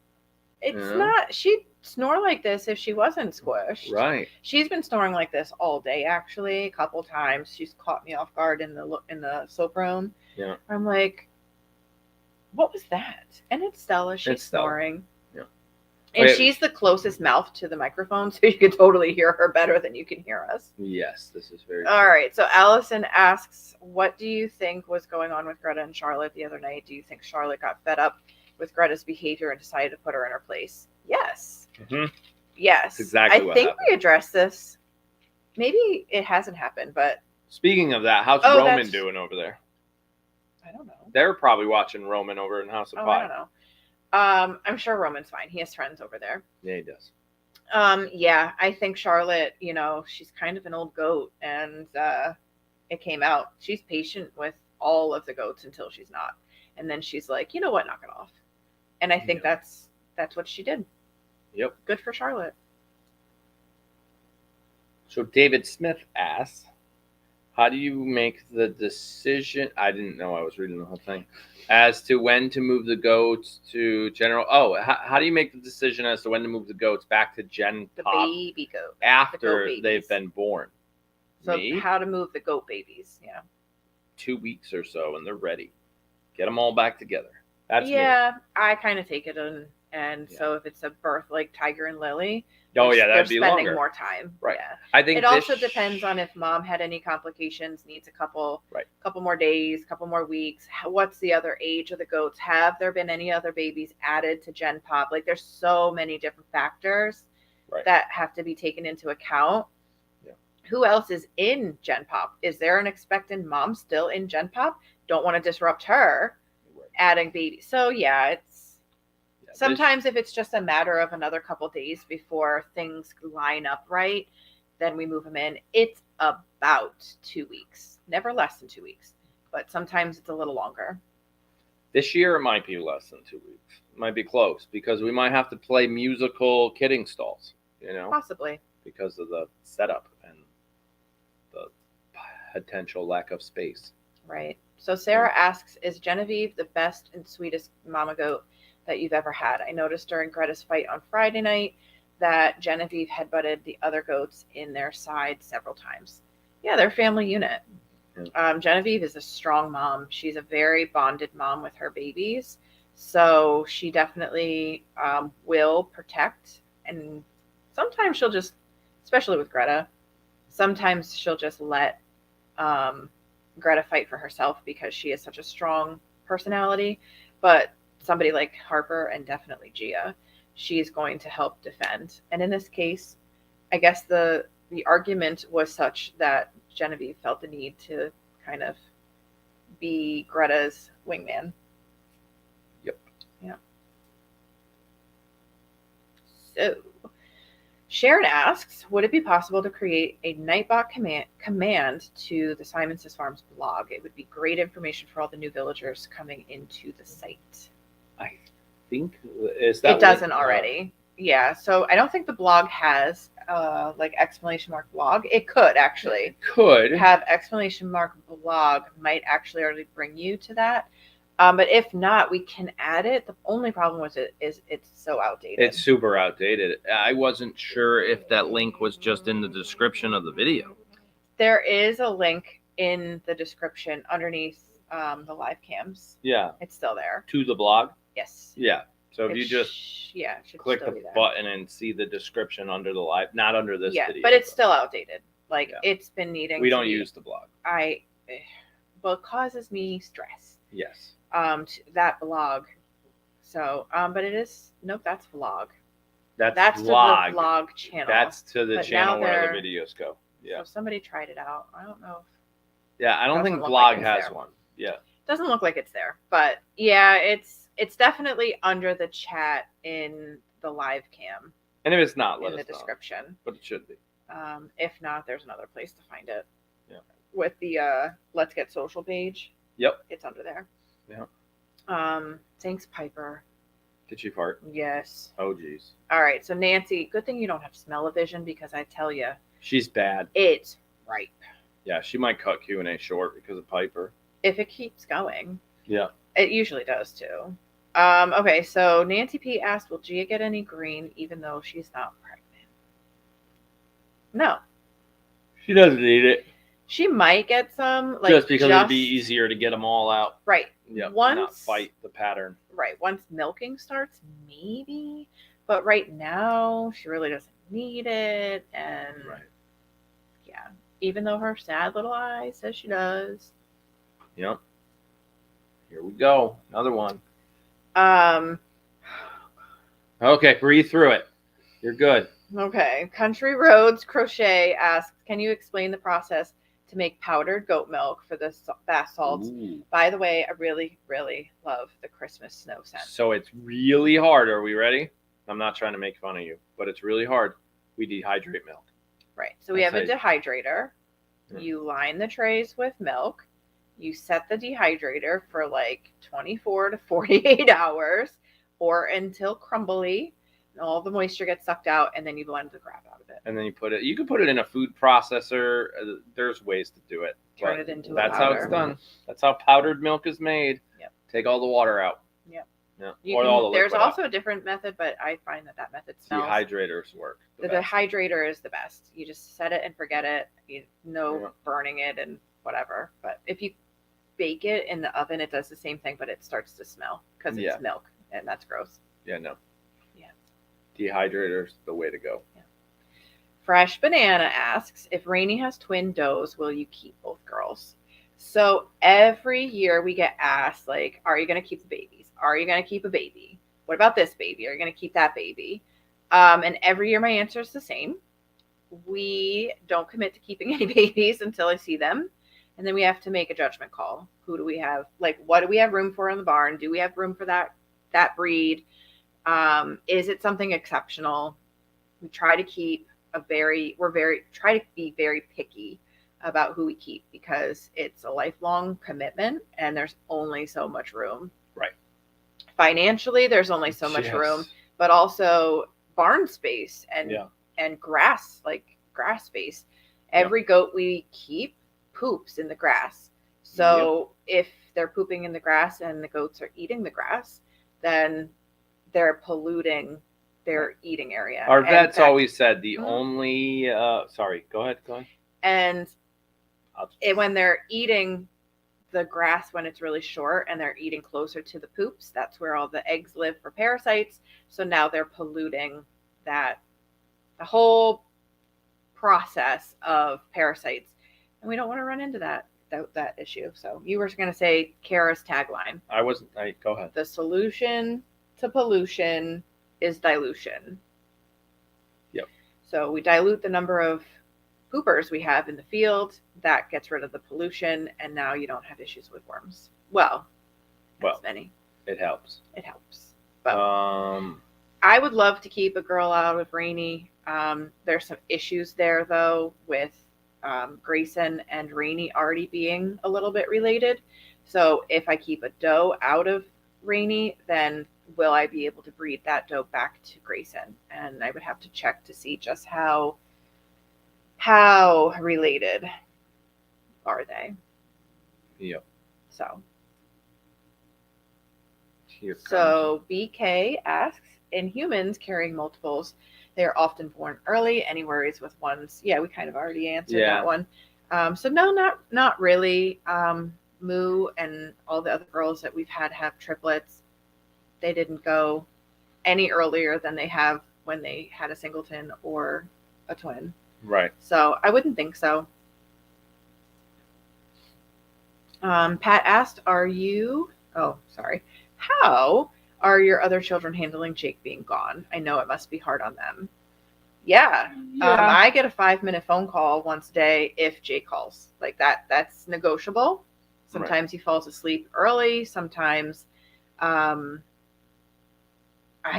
It's Yeah. not. She'd snore like this if she wasn't squished. Right. She's been snoring like this all day. Actually, a couple times she's caught me off guard in the soap room. Yeah. I'm like, what was that? And it's Stella. She's It's Stella. snoring. Yeah. And Wait. she's the closest mouth to the microphone, so you can totally hear her better than you can hear us. Yes, this is very All right. So Allison asks, what do you think was going on with Greta and Charlotte the other night? Do you think Charlotte got fed up with Greta's behavior and decided to put her in her place? Yes. Mhm. Yes. That's exactly I what think happened. we addressed this. Maybe it hasn't happened, but Speaking of that, how's Oh, Roman that's- doing over there? I don't know. They're probably watching Roman over in House of I Pie. don't know. I'm sure Roman's fine. He has friends over there. Yeah, he does. Yeah, I think Charlotte, she's kind of an old goat, and it came out. She's patient with all of the goats until she's not. And then she's like, you know what, knock it off. And I think that's what she did. Yep. Good for Charlotte. So David Smith asks, how do you make the decision? I didn't know I was reading the whole thing. As to when to move the goats to general. Oh, how do you make the decision as to when to move the goats back to Gen The Pop baby goat. after babies. they've been born? So Me? how to move the goat babies. Yeah. 2 weeks or so, and they're ready. Get them all back together. That's me. I kind of take it and so if it's a birth like Tiger and Lily, Oh yeah, they're that'd be spending longer. more time. Right. Yeah. I think It also depends on if mom had any complications, needs a couple more days, couple more weeks. What's the other age of the goats? Have there been any other babies added to Gen Pop? Like there's so many different factors that have to be taken into account. Yeah. Who else is in Gen Pop? Is there an expectant mom still in Gen Pop? Don't want to disrupt her adding babies. So yeah, sometimes if it's just a matter of another couple days before things line up right, then we move them in. It's about 2 weeks, never less than 2 weeks, but sometimes it's a little longer. This year it might be less than 2 weeks. It might be close because we might have to play musical kidding stalls, Possibly. because of the setup and the potential lack of space. Right. So Sarah asks, is Genevieve the best and sweetest mama goat that you've ever had? I noticed during Greta's fight on Friday night that Genevieve headbutted the other goats in their side several times. Yeah, they're a family unit. Yeah. Genevieve is a strong mom. She's a very bonded mom with her babies. So she definitely will protect. And sometimes she'll just, especially with Greta, sometimes she'll just let Greta fight for herself because she is such a strong personality. But somebody like Harper and definitely Gia, she's going to help defend. And in this case, I guess the argument was such that Genevieve felt the need to kind of be Greta's wingman. Yep. Yeah. So Sharon asks, would it be possible to create a Nightbot command to the Simon Says Farms blog? It would be great information for all the new villagers coming into the site. I think it doesn't already. Yeah, so I don't think the blog has like exclamation mark blog. It could actually. It could have exclamation mark blog might actually already bring you to that. But if not, we can add it. The only problem with it is it's so outdated. It's super outdated. I wasn't sure if that link was just in the description of the video. There is a link in the description underneath the live cams. Yeah. It's still there. To the blog? Yes. Yeah. So if you just click the button and see the description under the live, not under this video. But it's still outdated. Like it's been needing. We don't use the blog. well, it causes me stress. Yes. That blog. So, but it is, nope, that's vlog. That's vlog. vlog. To the vlog channel. That's to the But channel now where the they're- videos go. Yeah. So somebody tried it out. I don't know. Yeah, I don't think Doesn't look vlog like it's has there. one. Yeah. Doesn't look like it's there, but yeah, it's definitely under the chat in the live cam And if it's not, let in us the know. description. But it should be. If not, there's another place to find it. Yeah. With the Let's Get Social page. Yep. It's under there. Yeah. Thanks, Piper. Did she fart? Yes. Oh, geez. All right, so Nancy, good thing you don't have smell-o-vision because I tell you, She's bad. it's ripe. Yeah, she might cut Q&A short because of Piper. If it keeps going. Yeah. It usually does too. Okay, so Nancy P asked, will Gia get any green even though she's not pregnant? No. She doesn't need it. She might get some, like just because it'd be easier to get them all out. Right. Yeah. Once Not fight the pattern. Right. Once milking starts, maybe. But right now, she really doesn't need it. And Right. yeah, even though her sad little eye says she does. Yep. Here we go. Another one. Okay, breathe through it. You're good. Okay. Country Roads Crochet asks, can you explain the process to make powdered goat milk for the bath salts? Ooh. By the way, I really, really love the Christmas snow scent. So it's really hard. Are we ready? I'm not trying to make fun of you, but it's really hard. We dehydrate milk. Right. So we have a That's dehydrator. Yeah. You line the trays with milk. You set the dehydrator for like 24 to 48 hours or until crumbly and all the moisture gets sucked out, and then you blend the crap out of it. And then you can put it in a food processor. There's ways to do it. Turn but it into a That's how it's powder. done. That's how powdered milk is made. Yep. Take all the water out. Yep. Yeah. Or all the there's liquid also out. a different method, but I find that method smells. Dehydrators work. The best. dehydrator is the best. You just set it and forget it. No Yeah. burning it and whatever. But if you bake it in the oven, it does the same thing, but it starts to smell because it's Yeah. milk, and that's gross. Yeah, no. Yeah. Dehydrator's the way to go. Yeah. Fresh Banana asks, if Rainey has twin does, will you keep both girls? So every year we get asked, like, are you going to keep the babies? Are you going to keep a baby? What about this baby? Are you going to keep that baby? And every year my answer is the same. We don't commit to keeping any babies until I see them. And then we have to make a judgment call. Who do we have? Like, what do we have room for in the barn? Do we have room for that breed? Is it something exceptional? We try to keep try to be very picky about who we keep because it's a lifelong commitment and there's only so much room. Right. Financially, there's only so much Yes. room, but also barn space and Yeah. and grass space. Every goat we keep poops in the grass. So if they're pooping in the grass and the goats are eating the grass, then they're polluting their eating area. Our And vet's in fact- always said the Mhm. only sorry, go ahead. And I'll- when they're eating the grass when it's really short and they're eating closer to the poops, that's where all the eggs live for parasites. So now they're polluting the whole process of parasites. And we don't want to run into that issue. So you were going to say Kara's tagline. Go ahead. The solution to pollution is dilution. Yep. So we dilute the number of poopers we have in the field. That gets rid of the pollution, and now you don't have issues with worms. Well, as many. It helps. It helps. But Um, I would love to keep a girl out of Rainey. There's some issues there, though, with Grayson and Rainey already being a little bit related. So if I keep a doe out of Rainey, then will I be able to breed that doe back to Grayson? And I would have to check to see just how related are they. Yep. So Here comes- So BK asks, in humans carrying multiples, they are often born early. Any worries with ones? Yeah, we kind of already answered Yeah. that one. So no, not really. Moo and all the other girls that we've had have triplets. They didn't go any earlier than they have when they had a singleton or a twin. Right. So I wouldn't think so. Pat asked, how are your other children handling Jake being gone? I know it must be hard on them. Yeah. I get a 5-minute phone call once a day if Jake calls. Like that's negotiable. Sometimes he falls asleep early. Sometimes I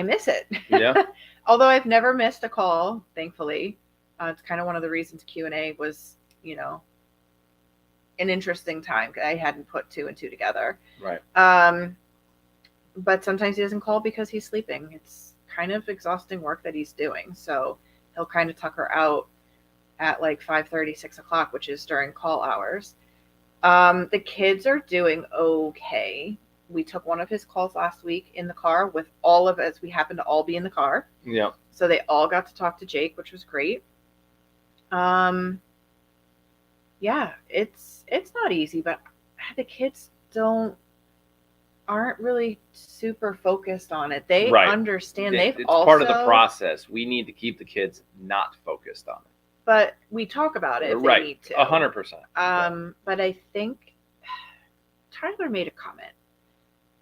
miss it. Yeah. Although I've never missed a call, thankfully. It's kind of one of the reasons Q&A was, an interesting time. I hadn't put 2 and 2 together. Right. But sometimes he doesn't call because he's sleeping. It's kind of exhausting work that he's doing. So he'll kind of tuck her out at like 5:30, 6 o'clock, which is during call hours. The kids are doing okay. We took one of his calls last week in the car with all of us. We happened to all be in the car. Yeah. So they all got to talk to Jake, which was great. Yeah, it's not easy, but the kids aren't really super focused on it. They understand. It's part of the process. We need to keep the kids not focused on it. But we talk about it if they need to. 100%. But I think Tyler made a comment.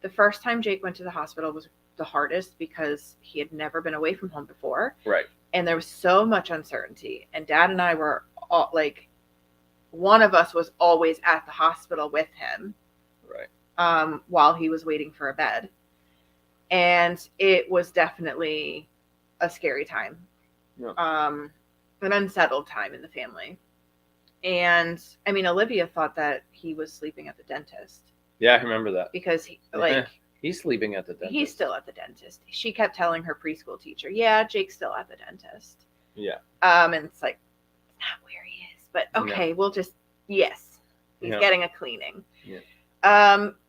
The first time Jake went to the hospital was the hardest because he had never been away from home before. Right. And there was so much uncertainty. And Dad and I were all, like, one of us was always at the hospital with him. Right. While he was waiting for a bed. And it was definitely a scary time. Yeah. An unsettled time in the family. And I mean, Olivia thought that he was sleeping at the dentist. Yeah, I remember that. Because he's sleeping at the dentist. He's still at the dentist. She kept telling her preschool teacher, yeah, Jake's still at the dentist. Yeah. And it's like, not where he is. But okay, we'll just, yes. He's getting a cleaning. Yeah.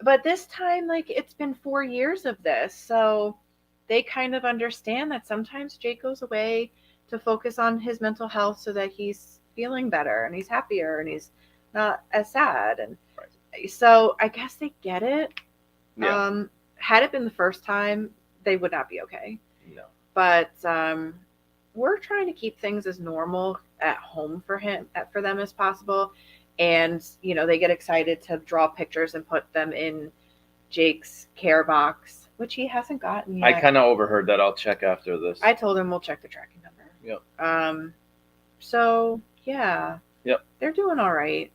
But this time, like, it's been 4 years of this. So they kind of understand that sometimes Jake goes away to focus on his mental health so that he's feeling better and he's happier and he's not as sad. And so I guess they get it. Yeah. Had it been the first time, they would not be okay. No. But we're trying to keep things as normal at home for them as possible. And, they get excited to draw pictures and put them in Jake's care box, which he hasn't gotten yet. I kind of overheard that. I'll check after this. I told him we'll check the tracking number. Yep. So, yeah. Yep. They're doing all right.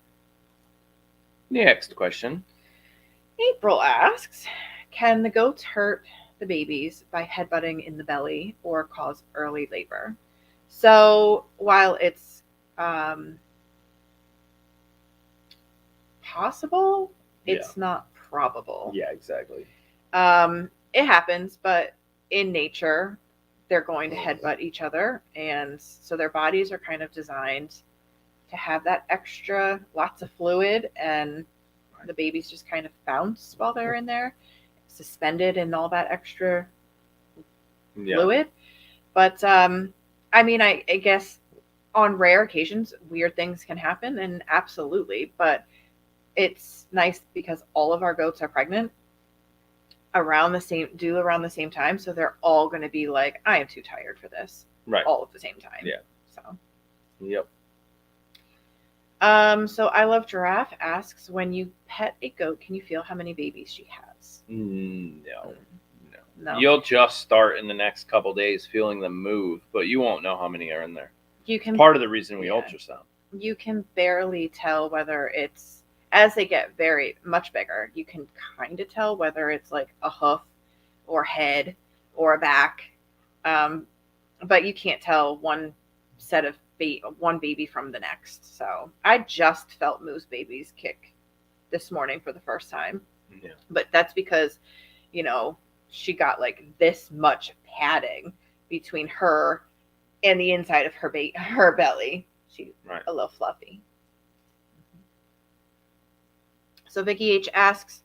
Next question. April asks, can the goats hurt the babies by headbutting in the belly or cause early labor? So, while it's possible, it's not probable. Yeah, exactly. It happens, but in nature, they're going to headbutt each other. And so their bodies are kind of designed to have that extra, lots of fluid, and the babies just kind of bounce while they're in there, suspended in all that extra fluid. But, I mean, I guess on rare occasions, weird things can happen, and absolutely, but it's nice because all of our goats are pregnant around the same time, so they're all going to be like, I am too tired for this, all at the same time. Yeah. So. Yep. So I Love Giraffe asks, when you pet a goat, can you feel how many babies she has? No. No. You'll just start in the next couple days feeling them move, but you won't know how many are in there. You can. Part of the reason we ultrasound. You can barely tell whether it's, as they get very much bigger, you can kind of tell whether it's like a hoof or head or a back. But you can't tell one baby from the next. So I just felt Moo's baby's kick this morning for the first time. Yeah. But that's because, she got like this much padding between her and the inside of her belly. She's a little fluffy. So Vicky H asks,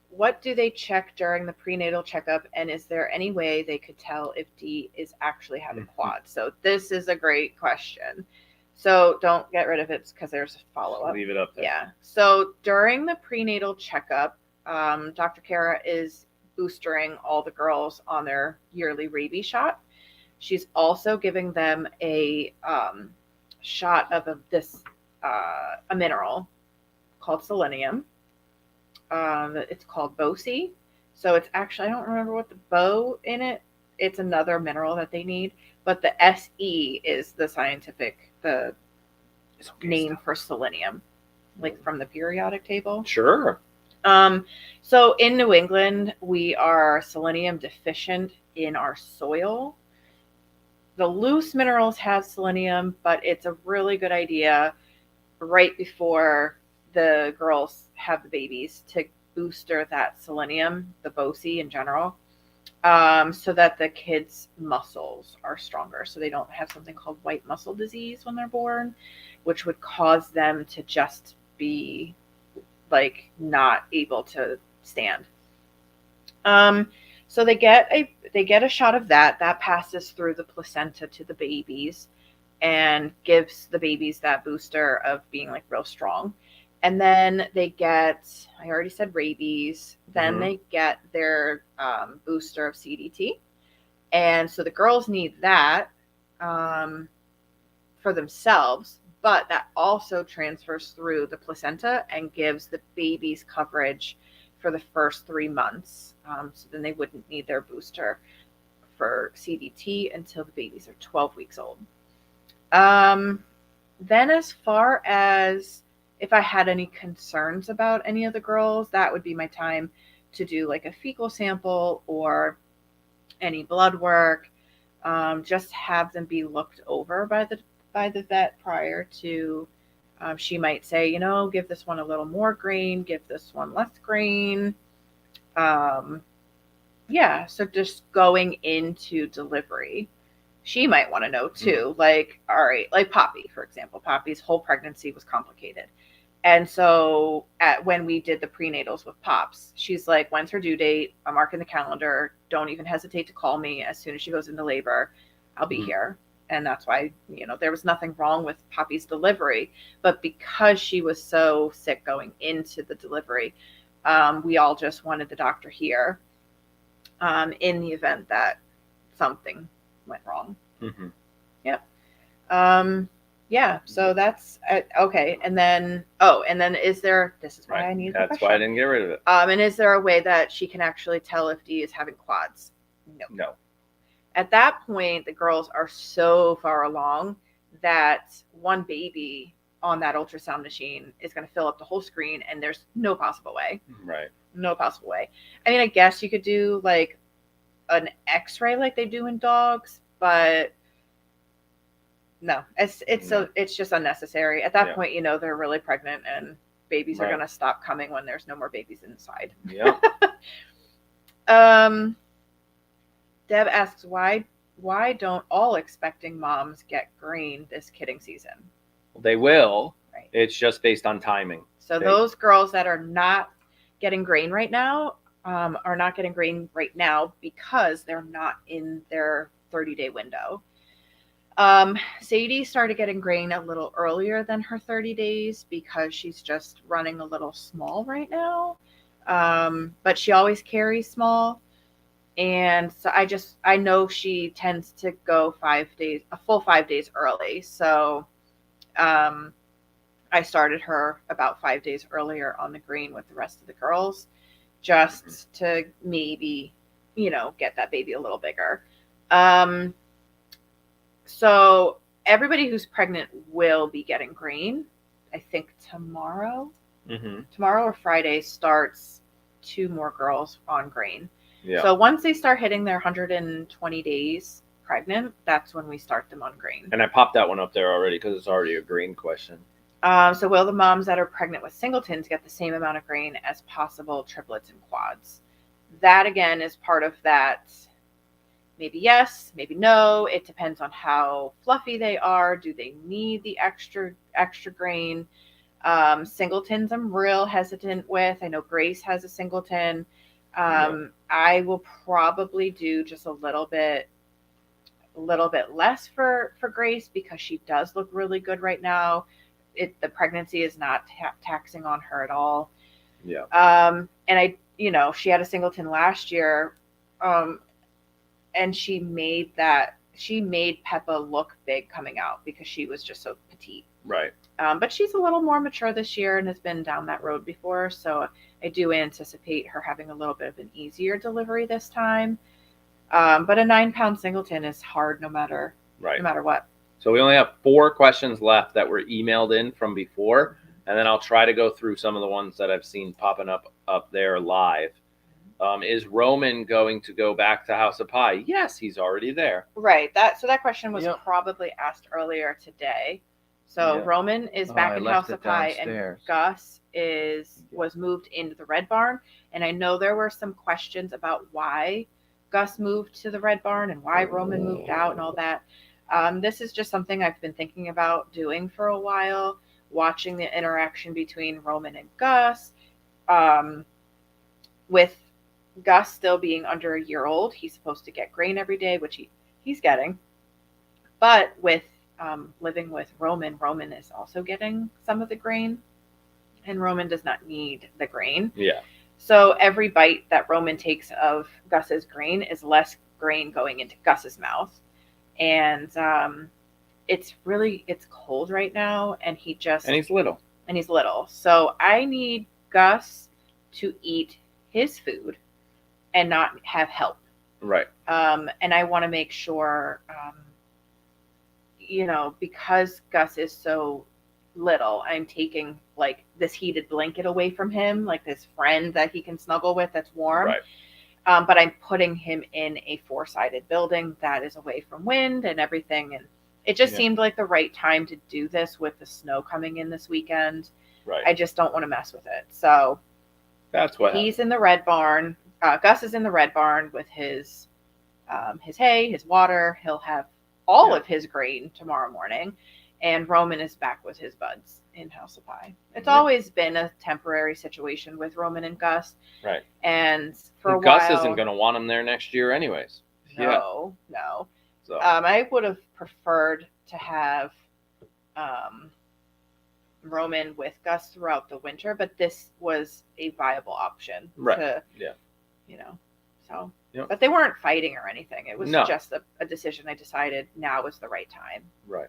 what do they check during the prenatal checkup, and is there any way they could tell if Dee is actually having quads? So this is a great question. So don't get rid of it because there's a follow-up. Leave it up there. Yeah. So during the prenatal checkup, Dr. Kara is boostering all the girls on their yearly rabies shot. She's also giving them a shot of a mineral called selenium. It's called Bosi. So it's actually, I don't remember what the bow in it. It's another mineral that they need, but the Se is the name for selenium, like from the periodic table. Sure. So in New England, we are selenium deficient in our soil. The loose minerals have selenium, but it's a really good idea right before the girls have the babies to booster that selenium, the Bosi in general, so that the kids' muscles are stronger, so they don't have something called white muscle disease when they're born, which would cause them to just be like not able to stand. So they get a shot of that. That passes through the placenta to the babies and gives the babies that booster of being like real strong. And then they get, I already said rabies. Then they get their booster of CDT. And so the girls need that for themselves, but that also transfers through the placenta and gives the babies coverage for the first 3 months. So then they wouldn't need their booster for CDT until the babies are 12 weeks old. Then as far as if I had any concerns about any of the girls, that would be my time to do like a fecal sample or any blood work. Just have them be looked over by the vet prior to, she might say, give this one a little more green, give this one less green. So just going into delivery, she might want to know too, like, all right, like Poppy, for example. Poppy's whole pregnancy was complicated. And so when we did the prenatals with Pops, she's like, when's her due date? I'm marking the calendar. Don't even hesitate to call me as soon as she goes into labor. I'll be here. And that's why, there was nothing wrong with Poppy's delivery. But because she was so sick going into the delivery, we all just wanted the doctor here in the event that something went wrong. Yep. So that's okay. And then this is why I need the question. That's why I didn't get rid of it. And is there a way that she can actually tell if Dee is having quads? No. At that point, the girls are so far along that one baby on that ultrasound machine is going to fill up the whole screen, and there's no possible way. Right. No possible way. I mean, I guess you could do like an X-ray like they do in dogs, but no, it's just unnecessary. At that point, they're really pregnant, and babies are going to stop coming when there's no more babies inside. Yeah. Deb asks, why don't all expecting moms get green this kidding season? They will. Right. It's just based on timing. So those girls that are not getting grain right now are not getting grain right now because they're not in their 30-day window. Sadie started getting grain a little earlier than her 30 days because she's just running a little small right now. But she always carries small. And so I know she tends to go a full 5 days early. So I started her about 5 days earlier on the green with the rest of the girls, just to maybe, get that baby a little bigger. So everybody who's pregnant will be getting green. I think tomorrow or Friday starts 2 more girls on green. Yeah. So once they start hitting their 120 days pregnant, that's when we start them on green. And I popped that one up there already because it's already a green question. So will the moms that are pregnant with singletons get the same amount of grain as possible triplets and quads? That again is part of that. Maybe yes, maybe no. It depends on how fluffy they are. Do they need the extra grain? Singletons I'm real hesitant with. I know Grace has a singleton. I will probably do just a little bit less for Grace because she does look really good right now. The pregnancy is not taxing on her at all. Yeah. And she had a singleton last year, and she made Peppa look big coming out because she was just so petite. Right. But she's a little more mature this year and has been down that road before. So I do anticipate her having a little bit of an easier delivery this time. But a 9-pound singleton is hard no matter what. So we only have 4 questions left that were emailed in from before, and then I'll try to go through some of the ones that I've seen popping up there live. Is Roman going to go back to House of Pie? Yes, he's already there. Right. That question was probably asked earlier today. So Roman is back in House of Pie, and Gus was moved into the Red Barn. And I know there were some questions about why Gus moved to the Red Barn and why Roman moved out and all that. This is just something I've been thinking about doing for a while, watching the interaction between Roman and Gus. With Gus still being under a year old, he's supposed to get grain every day, which he's getting. But with living with Roman is also getting some of the grain, and Roman does not need the grain. Yeah. So every bite that Roman takes of Gus's grain is less grain going into Gus's mouth. And it's cold right now, and he's little. So I need Gus to eat his food and not have help. Right. And I want to make sure, because Gus is so little, I'm taking like this heated blanket away from him, like this friend that he can snuggle with that's warm. Right. But I'm putting him in a 4-sided building that is away from wind and everything. And it just seemed like the right time to do this with the snow coming in this weekend. Right. I just don't want to mess with it. So that's what he's in the Red Barn. Gus is in the Red Barn with his hay, his water. He'll have all of his grain tomorrow morning. And Roman is back with his buds in House of Pie. It's always been a temporary situation with Roman and Gus. Right. And for a Gus while, isn't going to want him there next year anyways. No. So. I would have preferred to have Roman with Gus throughout the winter, but this was a viable option. Right. So. Yep. But they weren't fighting or anything. It was just a decision I decided now was the right time. Right.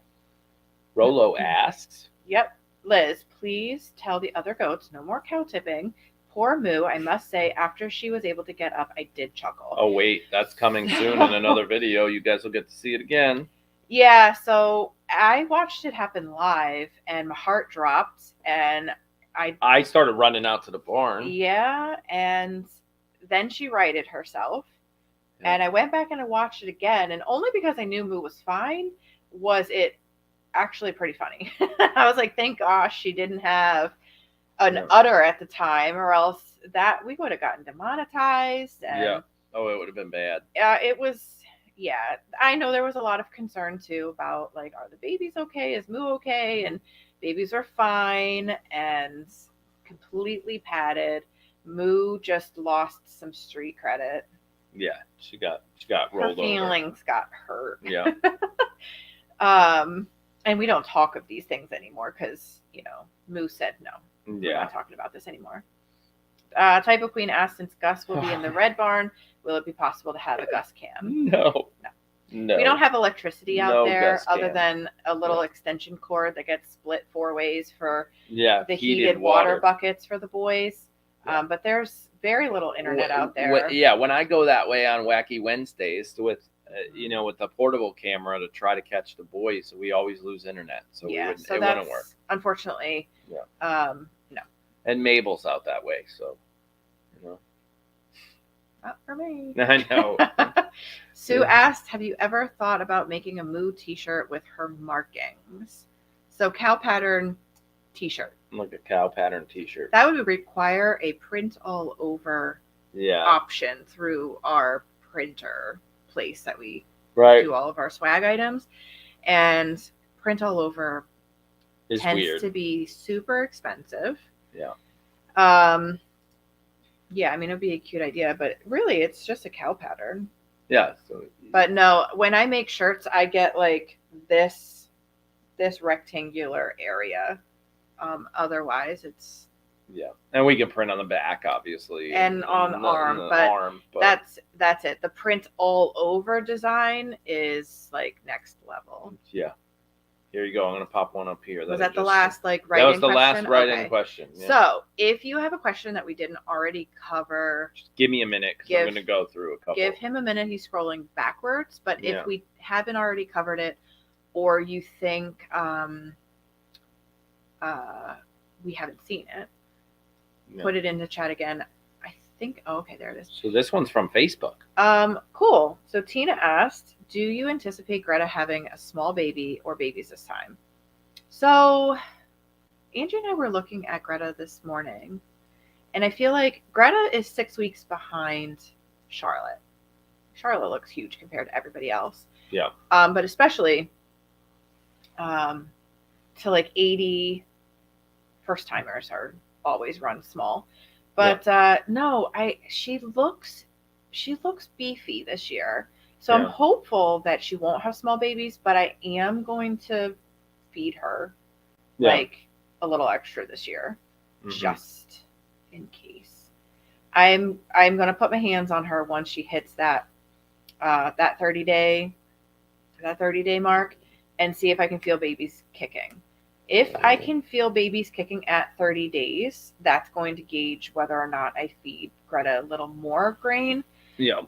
Rolo asks. Yep. Liz, please tell the other goats no more cow tipping. Poor Moo, I must say, after she was able to get up, I did chuckle. Oh, wait. That's coming soon in another video. You guys will get to see it again. Yeah, so I watched it happen live, and my heart dropped, and I started running out to the barn. Yeah, and then she righted herself. Yeah. And I went back and I watched it again, and only because I knew Moo was fine was it actually pretty funny. I was like, thank gosh she didn't have an udder at the time, or else that we would have gotten demonetized. And it would have been bad. It was. I know there was a lot of concern too about like, are the babies okay? Is Moo okay? And babies are fine and completely padded. Moo just lost some street credit. Yeah, she got rolled over. Her feelings got hurt. Yeah. And we don't talk of these things anymore because, Moo said no. Yeah. We're not talking about this anymore. Typo Queen asked, since Gus will be in the Red Barn, will it be possible to have a Gus cam? No. We don't have electricity out there other than a little extension cord that gets split 4 ways for the heated water buckets for the boys. Yeah. But there's very little internet out there. When I go that way on Wacky Wednesdays with the portable camera to try to catch the boys, we always lose internet. So it wouldn't work. Unfortunately, no. And Mabel's out that way, so, Not for me. I know. Sue asked, have you ever thought about making a Moo t-shirt with her markings? So cow pattern t-shirt. Like a cow pattern t-shirt. That would require a print all over option through our printer place that we do all of our swag items. And print all over tends to be super expensive. Yeah. It'd be a cute idea, but really it's just a cow pattern. Yeah. But no, when I make shirts, I get like this rectangular area. Otherwise it's and we can print on the back, obviously, and on the arm, but that's it. The print all over design is like next level. Here you go. I'm gonna pop one up here. Was I that the just- last That write-in was the last question? write-in Okay. question. Yeah. So if you have a question that we didn't already cover, Just give me a minute because I'm gonna go through a couple. give him a minute. He's scrolling backwards. But Yeah. if we haven't already covered it, or you think we haven't seen it, Yeah. put it in the chat again. I think. Oh, okay, there it is. So this one's from Facebook. Cool. So Tina asked, "Do you anticipate Greta having a small baby or babies this time?" So Angie and I were looking at Greta this morning, and I feel like Greta is 6 weeks behind Charlotte. Charlotte looks huge compared to everybody else. Yeah. But especially to like 80 first timers are always run small. But no, she looks beefy this year. So I'm hopeful that she won't have small babies, but I am going to feed her like a little extra this year, just in case. I'm gonna put my hands on her once she hits that 30-day mark and see if I can feel babies kicking. If I can feel babies kicking at 30 days, that's going to gauge whether or not I feed Greta a little more grain. Yeah.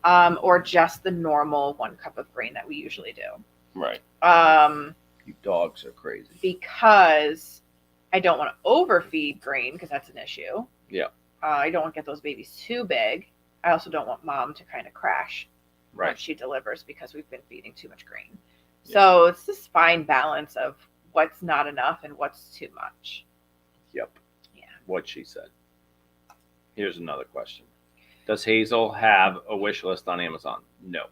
Or just the normal 1 cup of grain that we usually do. Right. You dogs are crazy. Because I don't want to overfeed grain because that's an issue. Yeah. I don't want to get those babies too big. I also don't want mom to kind of crash once she delivers because we've been feeding too much grain. Yeah. So it's this fine balance of what's not enough and what's too much. Yep. Yeah. What she said. Here's another question. Does Hazel have a wish list on Amazon? No.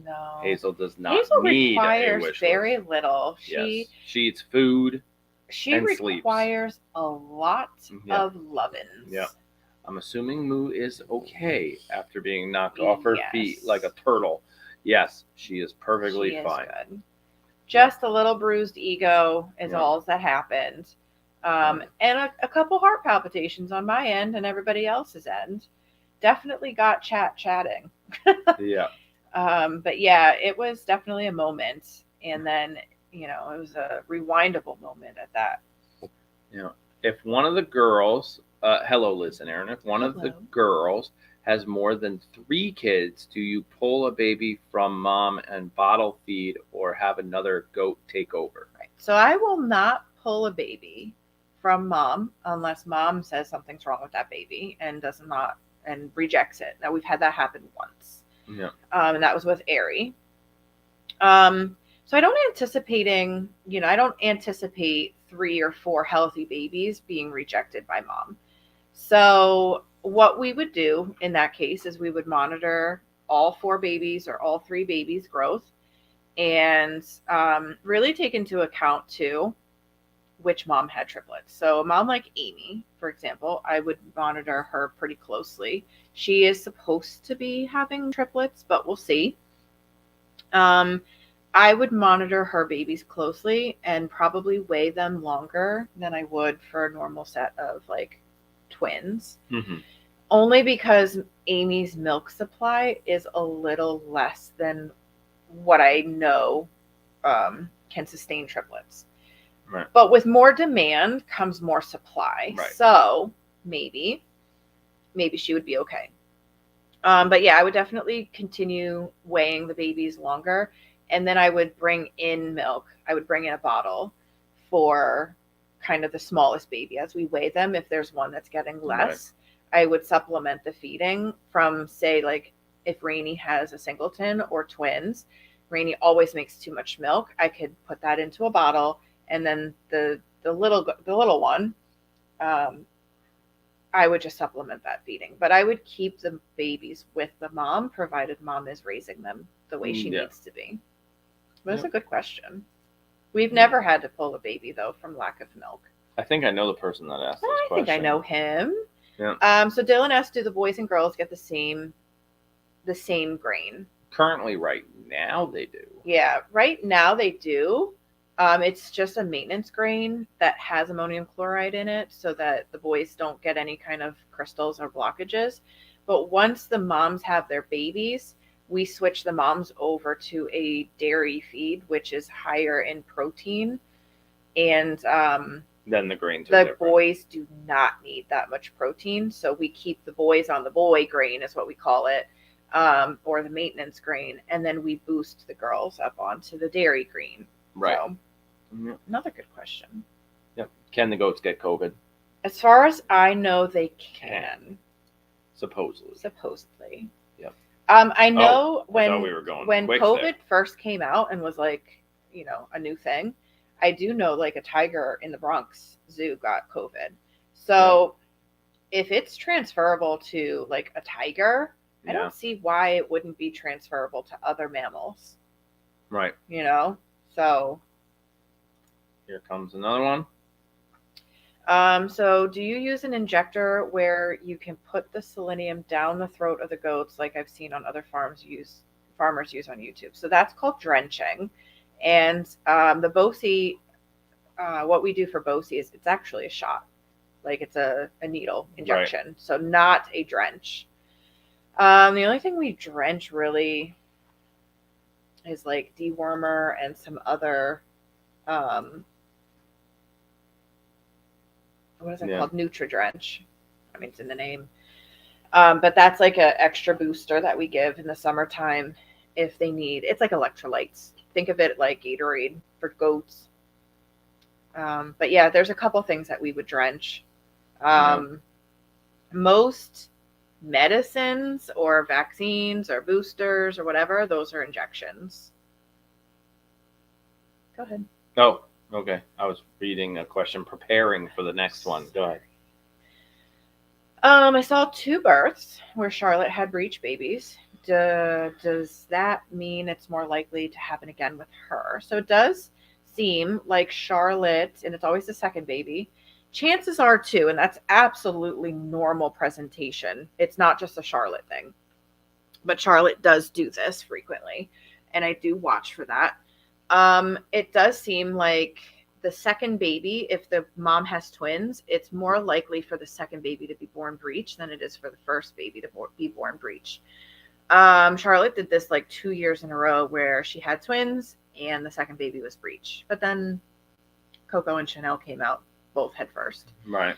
No. Hazel does not Hazel need requires a wish very list. little. Yes. She eats food. She and requires a lot of lovin's. Yeah. I'm assuming Moo is okay after being knocked off her feet like a turtle. Yes, she is perfectly fine. Good. Just a little bruised ego is all that happened. And a couple heart palpitations on my end and everybody else's end. Definitely got chatting. Yeah. But yeah, it was definitely a moment. And then, it was a rewindable moment at that. If one of the girls, hello, Liz and Aaron, if one of the girls has more than 3 kids, do you pull a baby from mom and bottle feed or have another goat take over? Right. So I will not pull a baby from mom unless mom says something's wrong with that baby and rejects it. Now we've had that happen once. Yeah. And that was with Aerie. So I don't anticipate 3 or 4 healthy babies being rejected by mom. So what we would do in that case is we would monitor all 4 babies or all 3 babies' growth and really take into account too which mom had triplets. So a mom like Amy, for example, I would monitor her pretty closely. She is supposed to be having triplets, but we'll see. I would monitor her babies closely and probably weigh them longer than I would for a normal set of like twins. Mm-hmm. Only because Amy's milk supply is a little less than what I know can sustain triplets. Right. But with more demand comes more supply. Right. So maybe she would be okay. But yeah, I would definitely continue weighing the babies longer. And then I would bring in milk. I would bring in a bottle for kind of the smallest baby as we weigh them. If there's one that's getting less, I would supplement the feeding from, say, like if Rainey has a singleton or twins, Rainey always makes too much milk. I could put that into a bottle, and then the little one, I would just supplement that feeding. But I would keep the babies with the mom, provided mom is raising them the way she needs to be. That's a good question. We've never had to pull a baby, though, from lack of milk. I think I know the person that asked this question. I think I know him. Yeah. So Dylan asked, do the boys and girls get the same grain? Currently, right now, they do. Yeah, right now they do. It's just a maintenance grain that has ammonium chloride in it so that the boys don't get any kind of crystals or blockages. But once the moms have their babies, we switch the moms over to a dairy feed, which is higher in protein And Then the grains are the different. boys do not need that much protein, so we keep the boys on the boy grain is what we call it, or the maintenance grain, and then we boost the girls up onto the dairy green. Right. So, Yep. another good question. Yep. Can the goats get COVID? As far as I know, they can. Supposedly. Yep. Oh, I know I thought we were going when quick COVID there. first came out and was like, a new thing, I do know like a tiger in the Bronx Zoo got COVID. So if it's transferable to like a tiger, I don't see why it wouldn't be transferable to other mammals. Right. So Here comes another one. So do you use an injector where you can put the selenium down the throat of the goats like I've seen on other farmers use on YouTube? So that's called drenching. And the Bosie, what we do for Bosie is it's actually a shot. Like it's a needle injection. Right. So not a drench. The only thing we drench really is like dewormer and some other what is it called? Nutri-Drench. I mean, it's in the name. But that's like an extra booster that we give in the summertime if they need. It's like electrolytes. Think of it like Gatorade for goats. But yeah, there's a couple things that we would drench. Most medicines or vaccines or boosters or whatever, those are injections. Go ahead. Oh, okay. I was reading a question, preparing for the next one. Go ahead. I saw 2 births where Charlotte had breech babies. Does that mean it's more likely to happen again with her? So it does seem like Charlotte, and it's always the second baby, chances are too, and that's absolutely normal presentation. It's not just a Charlotte thing. But Charlotte does do this frequently, and I do watch for that. It does seem like the second baby, if the mom has twins, it's more likely for the second baby to be born breech than it is for the first baby to be born breech. Charlotte did this like 2 years in a row where she had twins and the second baby was breech. But then Coco and Chanel came out both head first. Right.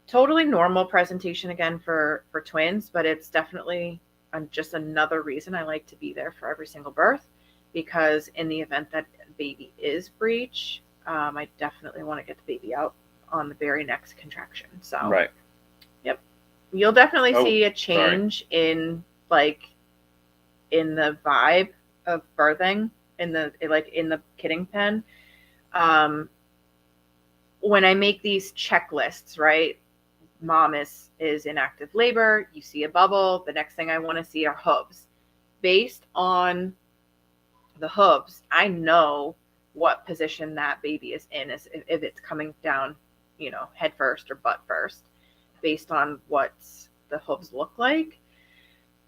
Totally normal presentation again for twins, but it's definitely just another reason I like to be there for every single birth, because in the event that baby is breech, I definitely want to get the baby out on the very next contraction. So right. Yep. You'll definitely see a change in the vibe of birthing in the kidding pen. When I make these checklists, right? Mom is in active labor. You see a bubble. The next thing I want to see are hooves. Based on the hooves, I know what position that baby is in, if it's coming down, head first or butt first, based on what the hooves look like.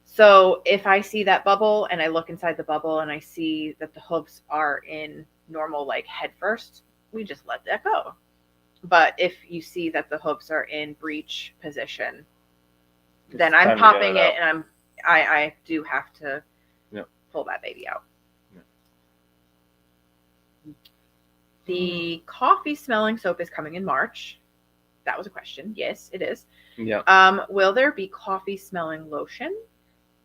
So if I see that bubble and I look inside the bubble and I see that the hooves are in normal, like head first, we just let that go. But if you see that the hooves are in breech position, then I'm popping it and I do have to pull that baby out. The coffee smelling soap is coming in March. That was a question. Yes, it is. Yeah. Will there be coffee smelling lotion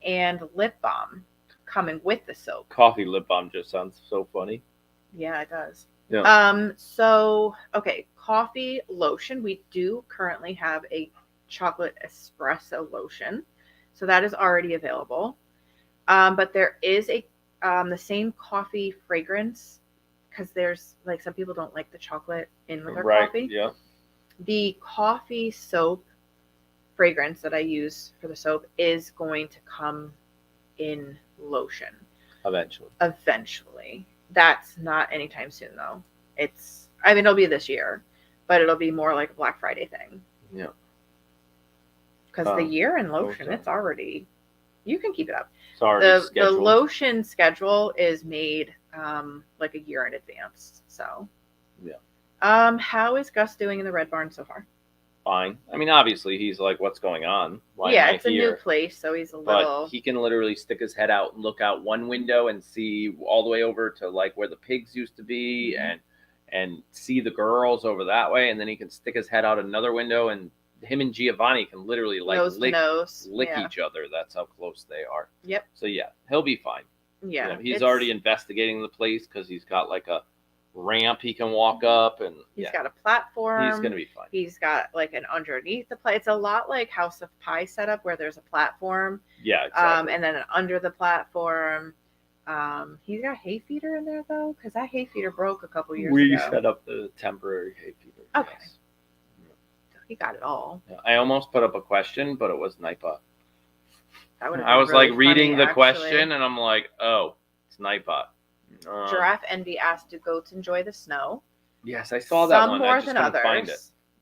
and lip balm coming with the soap? Coffee lip balm just sounds so funny. Yeah, it does. Yeah. So, okay, coffee lotion. We do currently have a chocolate espresso lotion. So that is already available. But there is the same coffee fragrance, because there's like some people don't like the chocolate in with their coffee. Yeah. The coffee soap fragrance that I use for the soap is going to come in lotion. Eventually. That's not anytime soon though. It'll be this year, but it'll be more like a Black Friday thing. Yeah. Because the year in lotion, it's already, you can keep it up. The lotion schedule is made like a year in advance. So yeah. How is Gus doing in the red barn so far? fine. I mean, obviously, he's like, what's going on? Why yeah, am I it's a here? new place, so he's a But little. he can literally stick his head out and look out one window and see all the way over to like where the pigs used to be, and see the girls over that way, and then he can stick his head out another window, and him and Giovanni can literally like Nose to nose. lick Yeah. each other. That's how close they are. Yep. So yeah, he'll be fine. Yeah. You know, he's already investigating the place because he's got like a ramp he can walk up, and he's got a platform. He's gonna be fine. He's got like an underneath the plate. It's a lot like House of Pie setup where there's a platform. Yeah, exactly. And then under the platform. He's got hay feeder in there though, because that hay feeder broke a couple years ago. We set up the temporary hay feeder. Okay. Yes. He got it all. Yeah, I almost put up a question, but it was Nightbot. I was really like reading funny, the question, and I'm like, oh, it's Nightbot. Giraffe Envy asked, do goats enjoy the snow? Yes, I saw that Some one. more I just than couldn't others. find it.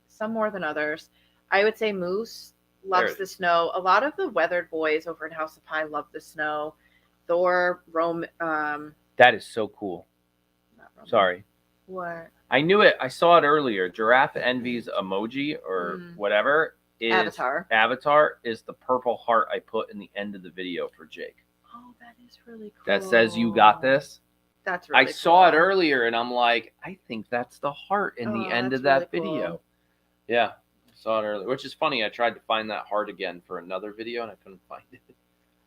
Some more than others. I would say Moose loves There. the snow. A lot of the weathered boys over in House of Pie love the snow. Thor, That is so cool. not Roman. Sorry. What? I knew it. I saw it earlier. Giraffe Envy's emoji or whatever is Avatar is the purple heart I put in the end of the video for Jake. Oh, that is really cool. That says you got this. That's really I saw it earlier, and I'm like, I think that's the heart in the end of that really video. cool. Yeah, I saw it earlier, which is funny. I tried to find that heart again for another video, and I couldn't find it.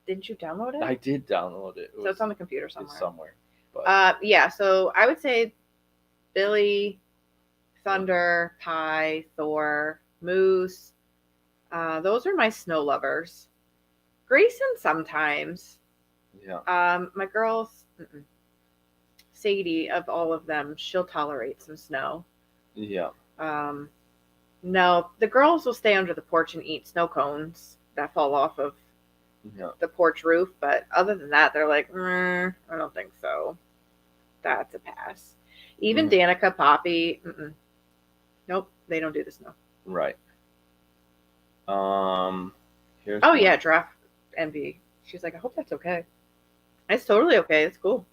Didn't you download it? I did download it. So it's on the computer somewhere. It's somewhere. But yeah, so I would say Billy, Thunder, Pie, Thor, Moose. Those are my snow lovers. Grayson sometimes. Yeah. My girls, Sadie, of all of them, she'll tolerate some snow. Yeah. No, the girls will stay under the porch and eat snow cones that fall off of the porch roof. But other than that, they're like, I don't think so. That's a pass. Even Danica, Poppy, nope, they don't do the snow. Right. Here's Yeah, Giraffe Envy. She's like, I hope that's okay. It's totally okay. It's cool.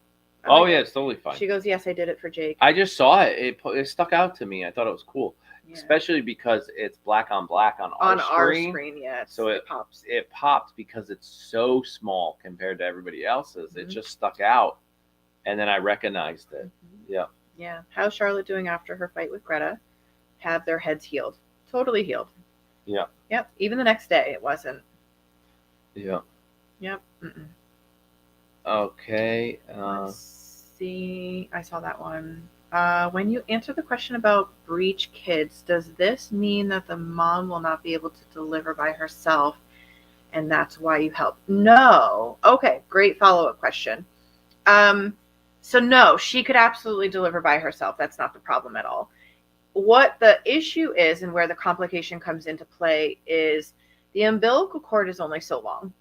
It's totally fine. She goes, yes, I did it for Jake. I just saw it. It stuck out to me. I thought it was cool, especially because it's black on black on our screen. Yeah. So it pops. It popped because it's so small compared to everybody else's. It just stuck out, and then I recognized it. Yeah. Yeah. How's Charlotte doing after her fight with Greta? Have their heads healed? Totally healed. Yeah. Yep. Even the next day, it wasn't. Yeah. Yep. Okay. Let's see. I saw that one. When you answer the question about breech kids, does this mean that the mom will not be able to deliver by herself, and that's why you help? No. Okay. Great follow-up question. So no, she could absolutely deliver by herself. That's not the problem at all. What the issue is, and where the complication comes into play, is the umbilical cord is only so long.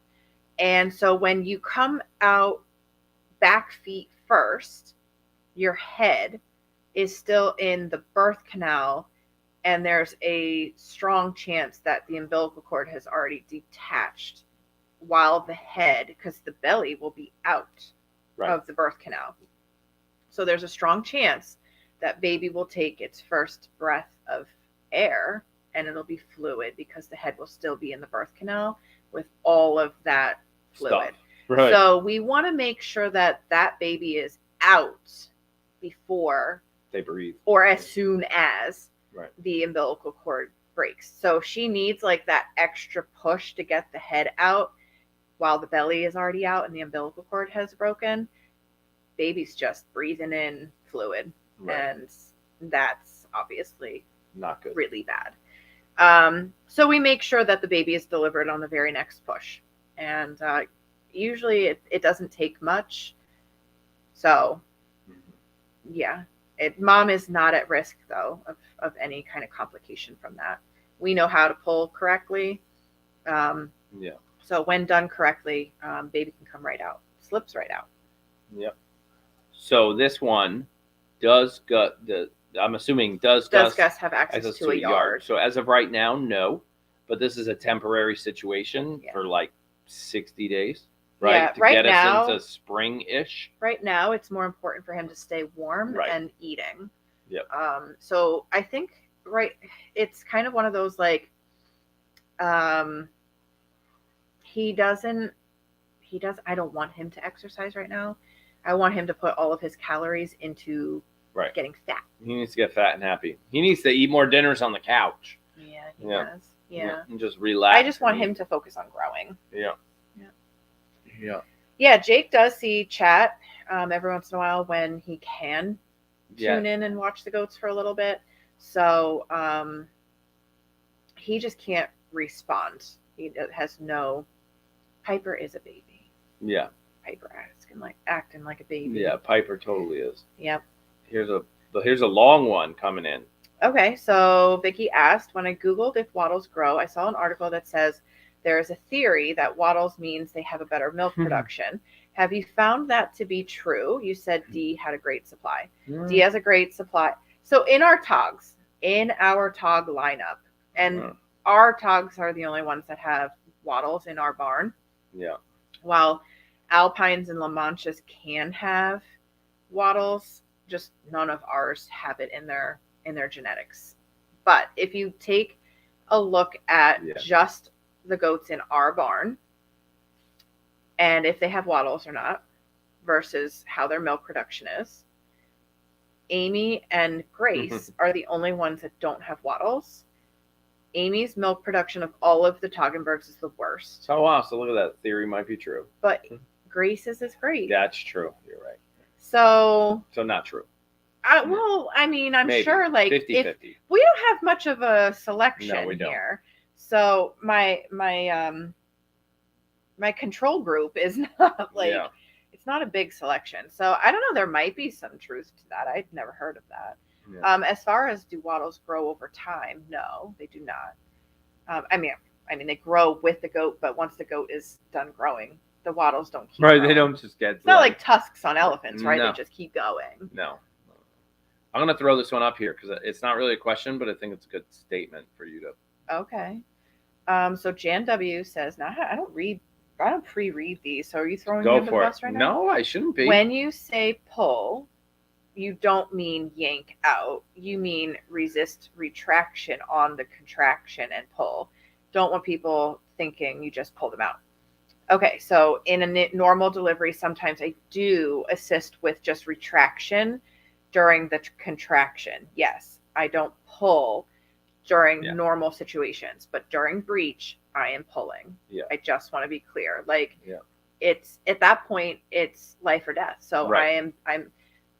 And so when you come out back feet first, your head is still in the birth canal, and there's a strong chance that the umbilical cord has already detached while the head, because the belly will be out of the birth canal. So there's a strong chance that baby will take its first breath of air, and it'll be fluid because the head will still be in the birth canal with all of that fluid. Right. So we want to make sure that that baby is out before they breathe, or as soon as the umbilical cord breaks. So she needs like that extra push to get the head out while the belly is already out and the umbilical cord has broken. Baby's just breathing in fluid, and that's obviously not good, really bad. So we make sure that the baby is delivered on the very next push, and usually it doesn't take much. So yeah, mom is not at risk though of any kind of complication from that. We know how to pull correctly. So when done correctly, baby can come right out, slips right out. Yep. So this one does I'm assuming does Gus have access to a yard? So as of right now, no. But this is a temporary situation for like 60 days, right? Yeah, to get us into spring-ish. Right now, it's more important for him to stay warm and eating. Yep. So I think right. It's kind of one of those like, um, he doesn't. He does. I don't want him to exercise right now. I want him to put all of his calories into Right. getting fat. He needs to get fat and happy. He needs to eat more dinners on the couch. Yeah, he Yeah. does. Yeah. And just relax. I just want him to focus on growing. Yeah. Yeah. Yeah. Yeah, Jake does see chat every once in a while when he can tune in and watch the goats for a little bit. So he just can't respond. He has no. Piper is a baby. Yeah. Piper acting like a baby. Yeah, Piper totally is. Yep. Here's a long one coming in. Okay, so Vicky asked, when I Googled if Waddles grow, I saw an article that says there is a theory that Waddles means they have a better milk production. Have you found that to be true? You said D had a great supply. D has a great supply. So in our togs lineup, and our togs are the only ones that have Waddles in our barn. Yeah. While Alpines and La Manchas can have Waddles, just none of ours have it in their genetics. But if you take a look at just the goats in our barn, and if they have Waddles or not, versus how their milk production is, Amy and Grace are the only ones that don't have Waddles. Amy's milk production of all of the Toggenburgs is the worst. Oh, wow. So look at that. Theory might be true. But Grace's is great. That's true. You're right. So not true. Well, I mean, I'm Maybe. sure 50-50. We don't have much of a selection No, we don't. here. So my control group is not it's not a big selection. So I don't know. There might be some truth to that. I'd never heard of that. Yeah. As far as do Waddles grow over time? No, they do not. I mean, they grow with the goat, but once the goat is done growing, the Waddles don't keep growing. They don't just get. It's not like tusks on elephants, right? No. They just keep going. No. I'm gonna throw this one up here because it's not really a question, but I think it's a good statement for you to. Okay. So Jan W says, "Now I don't pre-read these. So are you throwing me under the bus right now?" No, I shouldn't be. When you say pull, you don't mean yank out. You mean resist retraction on the contraction and pull. Don't want people thinking you just pull them out. Okay, so in a normal delivery, sometimes I do assist with just retraction during the contraction. Yes, I don't pull during normal situations, but during breech, I am pulling. Yeah. I just want to be clear. It's at that point, it's life or death. So I'm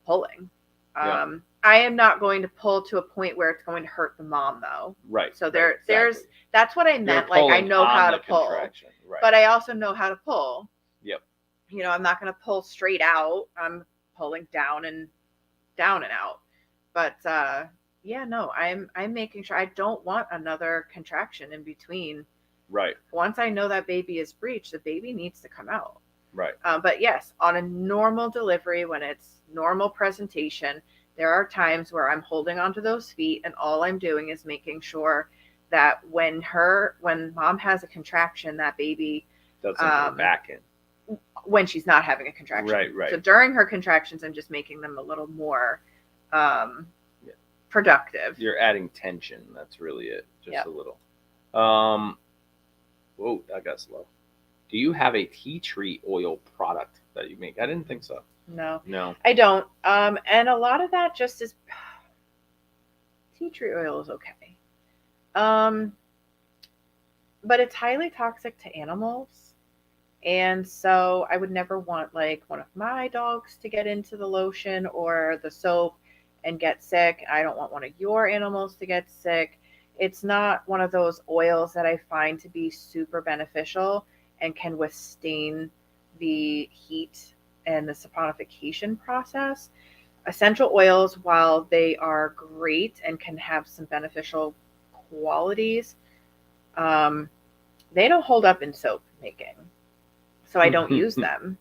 pulling. I am not going to pull to a point where it's going to hurt the mom, though. Right. So that's what I meant. Like, I know how to pull, but I also know how to pull. Yep. I'm not going to pull straight out. I'm pulling down and out. But I'm making sure I don't want another contraction in between. Right. Once I know that baby is breech, the baby needs to come out. Right. But yes, on a normal delivery, when it's normal presentation, there are times where I'm holding onto those feet, and all I'm doing is making sure that when mom has a contraction, that baby doesn't go back in. When she's not having a contraction. Right. So during her contractions, I'm just making them a little more productive. You're adding tension. That's really it. Just a little. Whoa, that got slow. Do you have a tea tree oil product that you make? I didn't think so. No, I don't. And a lot of that just is tea tree oil is okay. But it's highly toxic to animals. And so I would never want like one of my dogs to get into the lotion or the soap and get sick. I don't want one of your animals to get sick. It's not one of those oils that I find to be super beneficial and can withstand the heat and the saponification process. Essential oils, while they are great and can have some beneficial qualities, they don't hold up in soap making. So I don't use them.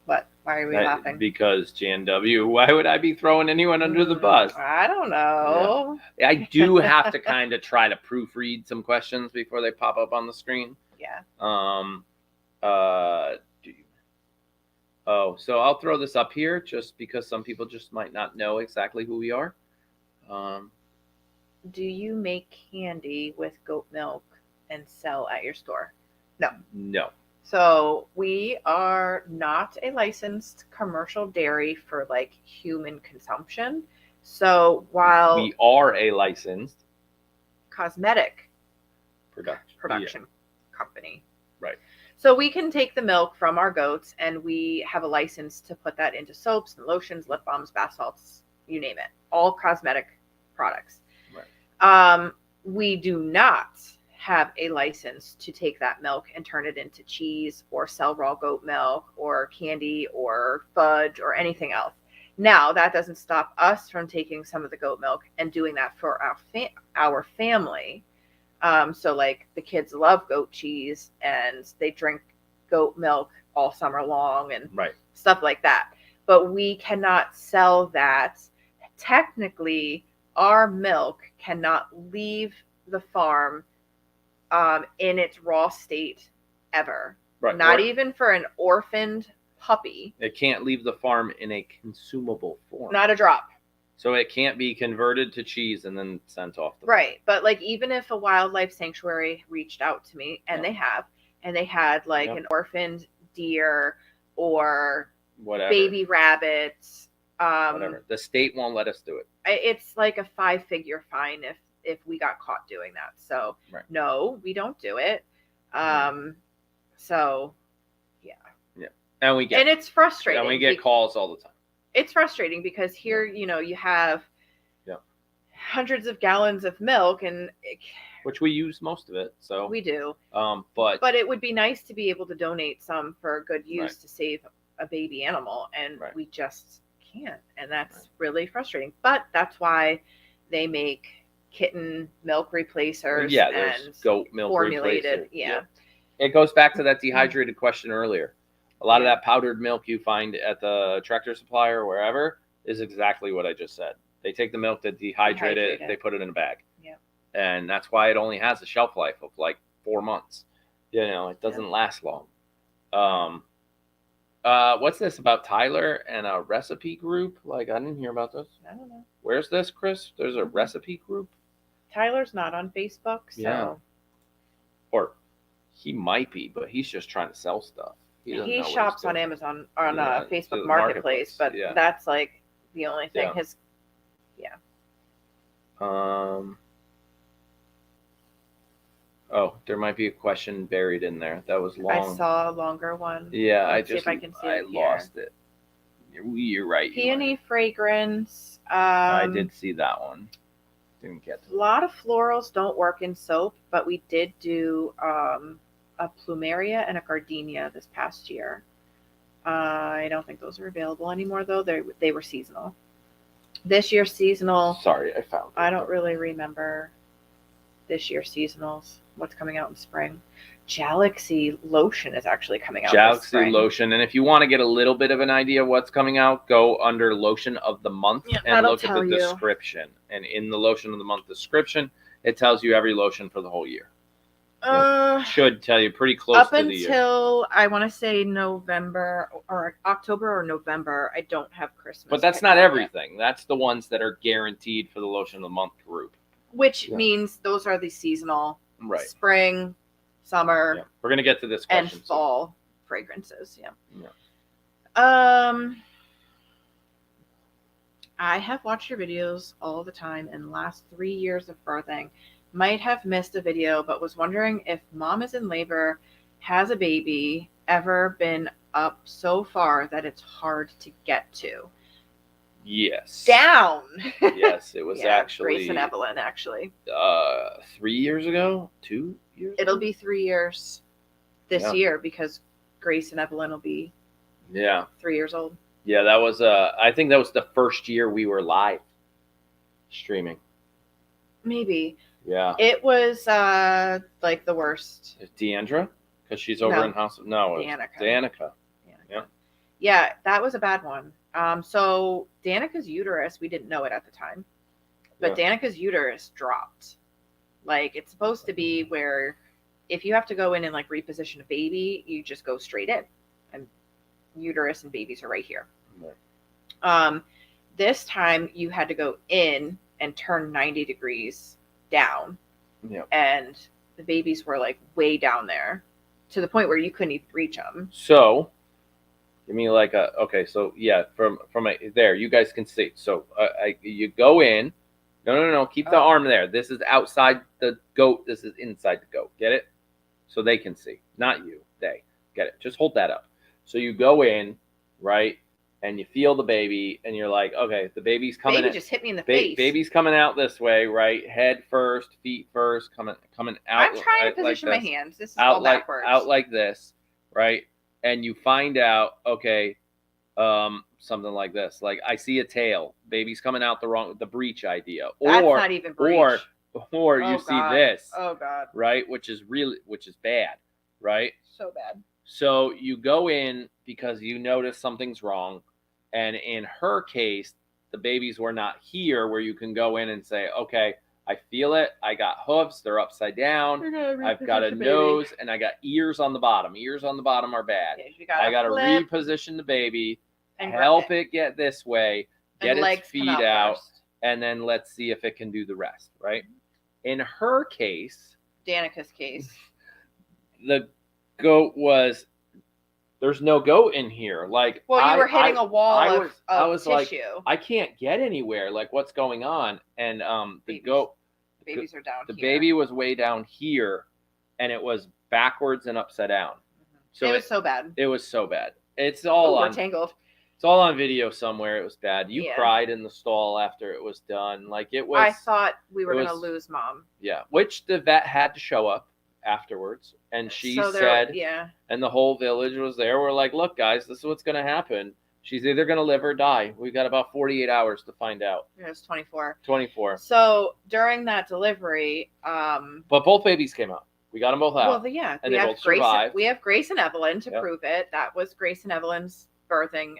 What? Why are we laughing? Because Jan W., why would I be throwing anyone under the bus? I don't know. Yeah. I do have to kind of try to proofread some questions before they pop up on the screen. Yeah. So I'll throw this up here just because some people just might not know exactly who we are. do you make candy with goat milk and sell at your store? No. No. So we are not a licensed commercial dairy for like human consumption. So while We are a licensed cosmetic production. company. Right. So we can take the milk from our goats and we have a license to put that into soaps and lotions, lip balms, bath salts, you name it. All cosmetic products. Right. We do not have a license to take that milk and turn it into cheese or sell raw goat milk or candy or fudge or anything else. Now, that doesn't stop us from taking some of the goat milk and doing that for our family. So like the kids love goat cheese and they drink goat milk all summer long and Right. stuff like that. But we cannot sell that. Technically, our milk cannot leave the farm in its raw state ever. Right. Not even for an orphaned puppy. It can't leave the farm in a consumable form. Not a drop. So it can't be converted to cheese and then sent off the Right. But like even if a wildlife sanctuary reached out to me, and they have, and they had like an orphaned deer or whatever baby rabbits, whatever. The state won't let us do it. It's like a 5-figure fine if we got caught doing that. So no, we don't do it. So yeah. And it's frustrating. And we get calls all the time. It's frustrating because here, you have hundreds of gallons of milk and which we use most of it. So we do. But it would be nice to be able to donate some for good use to save a baby animal, and we just can't, and that's really frustrating. But that's why they make kitten milk replacers. There's and goat milk formulated. Replacer. It goes back to that dehydrated question earlier. A lot of that powdered milk you find at the Tractor Supply or wherever is exactly what I just said. They take the milk, they dehydrate it, they put it in a bag. Yeah. And that's why it only has a shelf life of like 4 months. It doesn't last long. What's this about Tyler and a recipe group? Like, I didn't hear about this. I don't know. Where's this, Chris? There's a recipe group? Tyler's not on Facebook, so. Yeah. Or he might be, but he's just trying to sell stuff. He shops on Amazon, on Facebook Marketplace, but that's like the only thing. Oh, there might be a question baried in there. That was long. I saw a longer one. Yeah, Let's see if I can see it here. Lost it. You're right. Peony fragrance. I did see that one. Didn't get to it. A lot of florals don't work in soap, but we did do a plumeria and a gardenia this past year. I don't think those are available anymore, though. They were seasonal. This year's seasonal. Sorry, I found it. I don't really remember this year's seasonals. What's coming out in spring? Galaxy Lotion is actually coming out. Galaxy Lotion, and if you want to get a little bit of an idea of what's coming out, go under Lotion of the Month and look at the description. And in the Lotion of the Month description, it tells you every lotion for the whole year. Should tell you pretty close to the year. Up until I want to say November or October or November, I don't have Christmas. But that's not everything. That's the ones that are guaranteed for the Lotion of the Month group. Which means those are the seasonal, spring, summer. Yeah. We're gonna get to this question. And fall fragrances. Yeah. I have watched your videos all the time in the last 3 years of birthing. Might have missed a video, but was wondering if mom is in labor, has a baby, ever been up so far that it's hard to get to. Yes. Down. Yes, it was actually Grace and Evelyn, actually. 3 years ago? 2 years ago? It'll be 3 years this year because Grace and Evelyn will be 3 years old. Yeah, that was I think that was the first year we were live streaming. Maybe. Yeah. It was like the worst. Deandra? Because she's over in House of... No, Danica. Yeah, that was a bad one. So Danica's uterus, we didn't know it at the time, but Danica's uterus dropped. Like, it's supposed to be where if you have to go in and like reposition a baby, you just go straight in, and uterus and babies are right here. This time you had to go in and turned 90 degrees down. Yeah. And the babies were like way down there to the point where you couldn't even reach them. So, give me like a, okay, so yeah, from there, you guys can see. So you go in. No, keep the arm there. This is outside the goat. This is inside the goat. Get it? So they can see. Not you. They. Get it? Just hold that up. So you go in, right? And you feel the baby, and you're like, okay, the baby's coming. Baby just hit me in the face. Baby's coming out this way, right? Head first, feet first, coming out. I'm trying to position my hands. This is out all like backwards. out like this, right? And you find out, okay, something like this. Like, I see a tail. Baby's coming out the breech idea. That's not even breech. Or you see this. Oh God. Right? Which is bad, right? So bad. So you go in because you notice something's wrong. And in her case, the babies were not here where you can go in and say, okay, I feel it. I got hooves. They're upside down. I've got a nose and I got ears on the bottom. Ears on the bottom are bad. Yeah, I got to reposition the baby, and help it get this way, get its feet out, and then let's see if it can do the rest, right? In her case, Danica's case, the goat was, there's no goat in here. Like, well, you were hitting a wall of tissue. Like, I can't get anywhere. Like, what's going on? And the babies are down. The here. baby was way down here, and it was backwards and upside down. So it was so bad. It was so bad. It's all on. Tangled. It's all on video somewhere. It was bad. You cried in the stall after it was done. Like, it was. I thought we were going to lose Mom. Yeah, which the vet had to show up afterwards, and she said, and the whole village was there. We're like, look, guys, this is what's going to happen. She's either going to live or die. We got about 48 hours to find out. It was 24. 24. So during that delivery, but both babies came out. We got them both out. Well, yeah, and they both survived. We have Grace and Evelyn to prove it. That was Grace and Evelyn's birthday.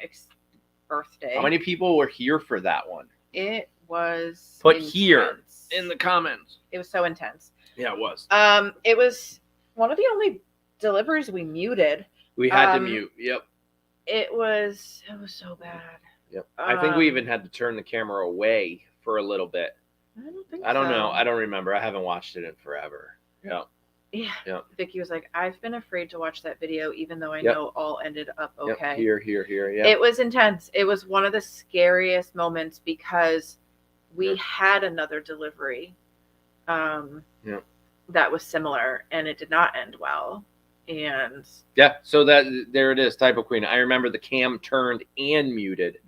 How many people were here for that one? It was put intense. Here in the comments. It was so intense. Yeah, it was. It was one of the only deliveries we muted. We had to mute. Yep. It was so bad. Yep. I think we even had to turn the camera away for a little bit. I don't know. I don't remember. I haven't watched it in forever. Yeah. Yeah. Yep. Vicky was like, I've been afraid to watch that video, even though I know all ended up okay. Yep. Here. Yeah. It was intense. It was one of the scariest moments because we had another delivery that was similar, and it did not end well. And so that there it is, Typo Queen. I remember the cam turned and muted.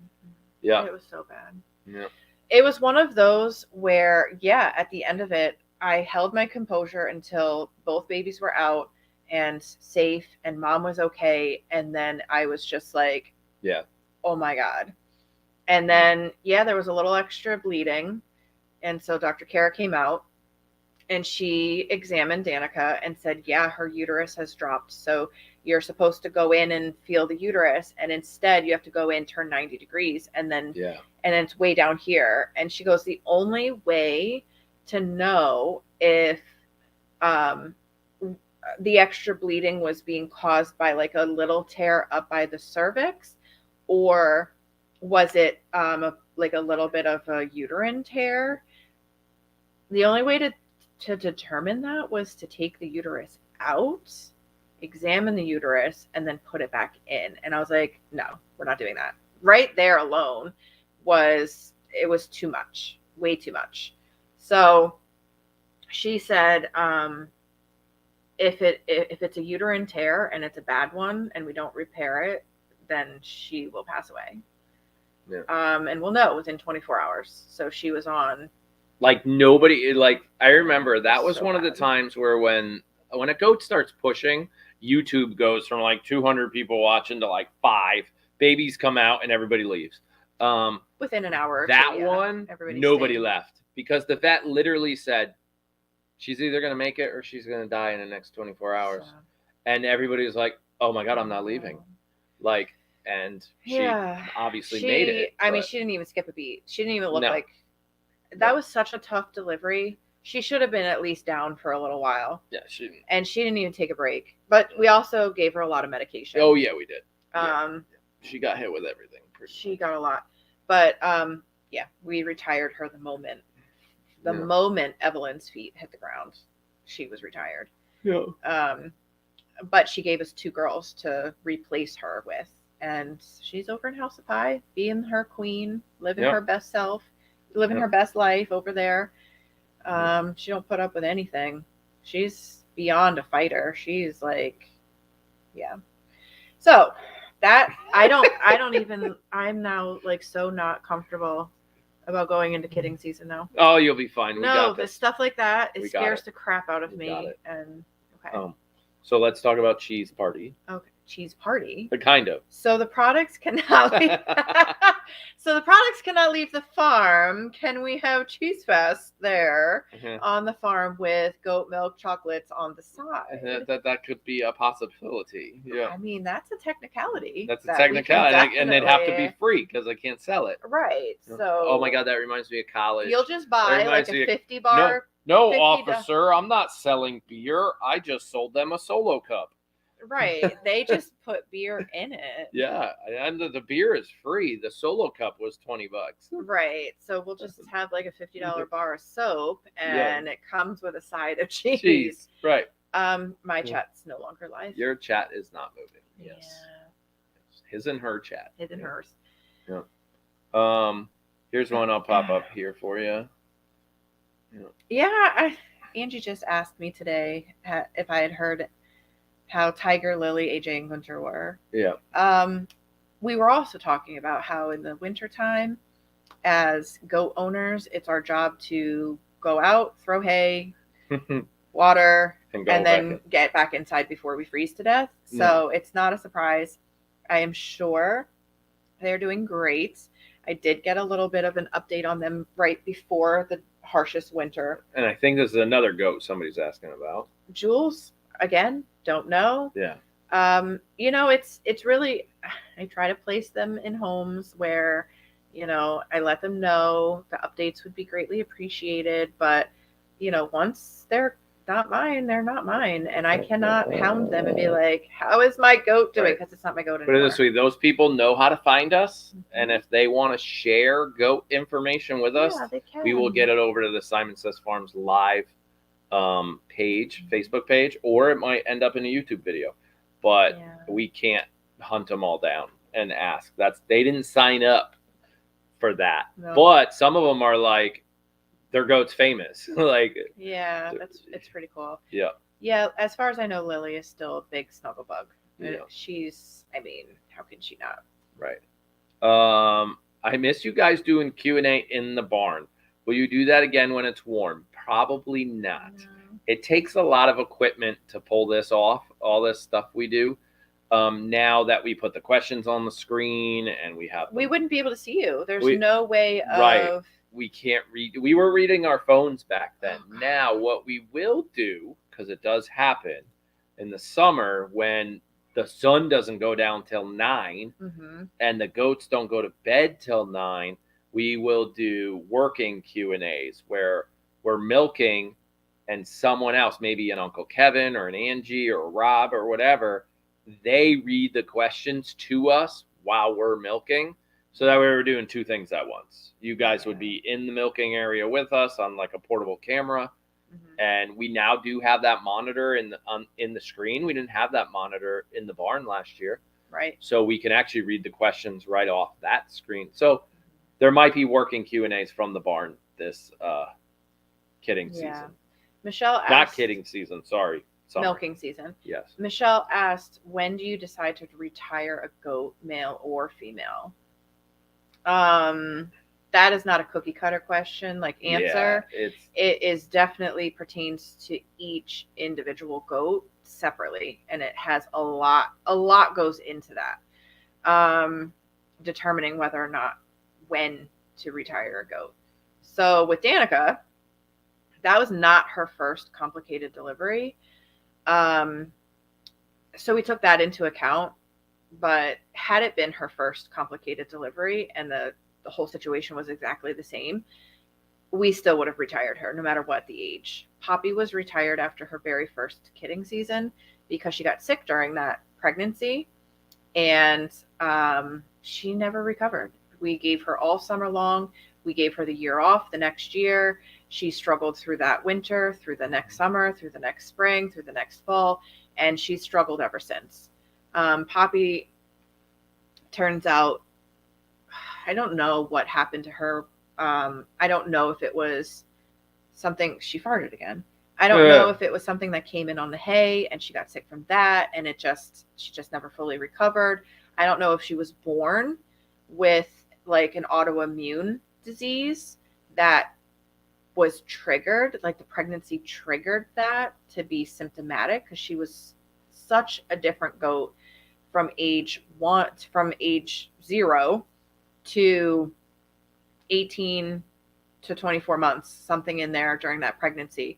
Yeah. It was so bad. Yeah. It was one of those where, at the end of it, I held my composure until both babies were out and safe and Mom was okay. And then I was just like, oh my God. And then, there was a little extra bleeding. And so Dr. Kara came out and she examined Danica and said, her uterus has dropped. So you're supposed to go in and feel the uterus. And instead you have to go in, turn 90 degrees. And then, and then it's way down here. And she goes, the only way to know if the extra bleeding was being caused by like a little tear up by the cervix, or was it like a little bit of a uterine tear? The only way to determine that was to take the uterus out, examine the uterus, and then put it back in. And I was like, no, we're not doing that. Right there alone was too much, way too much. So she said, if it's a uterine tear and it's a bad one and we don't repair it, then she will pass away. Yeah. And we'll know within 24 hours. So she was on. Like nobody, like I remember that was one of the times where when a goat starts pushing, YouTube goes from like 200 people watching to like 5. Babies come out and everybody leaves. Within an hour. That one, nobody left. Because the vet literally said, she's either going to make it or she's going to die in the next 24 hours. So. And everybody was like, oh my God, I'm not leaving. Like, and she obviously made it. I mean, she didn't even skip a beat. She didn't even look like, that was such a tough delivery. She should have been at least down for a little while. Yeah, she didn't. And she didn't even take a break. But we also gave her a lot of medication. Oh, yeah, we did. She got hit with everything. She got a lot. But, we retired her the moment The Yeah. moment Evelyn's feet hit the ground, she was retired. Yeah. But she gave us 2 girls to replace her with. And she's over in House of Pie, being her queen, living her best self, living her best life over there. She don't put up with anything. She's beyond a fighter. She's like, yeah. So that I'm now like so not comfortable about going into kidding season now. Oh, you'll be fine. We got the this. stuff like that, it We got scares it. the crap out of We got me. it. And okay. So let's talk about cheese party. Okay, cheese party. Kind of. So the products cannot leave. So the products cannot leave the farm. Can we have Cheese Fest there on the farm with goat milk chocolates on the side? That could be a possibility. Yeah. I mean, that's a technicality. That's a technicality, and they'd have to be free because I can't sell it. Right. So. Oh my God, that reminds me of college. You'll just buy like a 50 bar. No, officer, I'm not selling beer. I just sold them a Solo cup. Right. They just put beer in it. Yeah, and the beer is free. The Solo cup was $20. Right. So we'll just have like a $50 bar of soap, and it comes with a side of cheese. Right. My chat's no longer live. Your chat is not moving. Yes. Yeah. His and her chat. His and hers. Yeah. Here's one I'll pop up here for you. Yeah. Angie just asked me today if I had heard how Tiger, Lily, AJ, and Gunter were. Yeah. We were also talking about how in the wintertime, as goat owners, it's our job to go out, throw hay, water, and then get back inside before we freeze to death. So it's not a surprise. I am sure they're doing great. I did get a little bit of an update on them right before the harshest winter. And I think this is another goat somebody's asking about. Jules, again, don't know. Yeah. It's really, I try to place them in homes where, I let them know the updates would be greatly appreciated, but, once they're not mine, they're not mine. And I cannot hound them and be like, how is my goat doing? Because it's not my goat anymore. Put it this way, those people know how to find us. And if they want to share goat information with us, they can. we will get it over to the Simon Says Farms live page, Facebook page, or it might end up in a YouTube video. But we can't hunt them all down and ask. They didn't sign up for that. No. But some of them are like, their goat's famous. It's pretty cool. Yeah, as far as I know, Lily is still a big snuggle bug. She's, how can she not? Right. I miss you guys doing Q&A in the barn. Will you do that again when it's warm? Probably not. No. It takes a lot of equipment to pull this off, all this stuff we do. Now that we put the questions on the screen and we have them, we wouldn't be able to see you. There's no way of... Right. We can't read. We were reading our phones back then. Now what we will do, because it does happen in the summer when the sun doesn't go down till 9 and the goats don't go to bed till 9, we will do working Q&As where we're milking and someone else, maybe an Uncle Kevin or an Angie or Rob or whatever, they read the questions to us while we're milking. So that way we're doing 2 things at once. You guys would be in the milking area with us on like a portable camera. And we now do have that monitor in the screen. We didn't have that monitor in the barn last year. Right. So we can actually read the questions right off that screen. So there might be working Q&As from the barn this kidding season. Michelle asked, not kidding season, sorry. Summer. Milking season. Yes. Michelle asked, when do you decide to retire a goat, male or female? That is not a cookie cutter question, answer. Yeah, it is definitely pertains to each individual goat separately, and it has a lot goes into that. Determining whether or not when to retire a goat. So with Danica, that was not her first complicated delivery. So we took that into account, but had it been her first complicated delivery and the whole situation was exactly the same, we still would have retired her no matter what the age. Poppy was retired after her very first kidding season because she got sick during that pregnancy, and she never recovered. We gave her all summer long. We gave her the year off the next year, She struggled through that winter, through the next summer, through the next spring, through the next fall, and she's struggled ever since. Poppy, turns out, I don't know what happened to her. I don't know if it was something, she farted again. I don't know if it was something that came in on the hay and she got sick from that and she just never fully recovered. I don't know if she was born with like an autoimmune disease that was triggered, like the pregnancy triggered that to be symptomatic, because she was such a different goat from age 0 to 18 to 24 months, something in there during that pregnancy.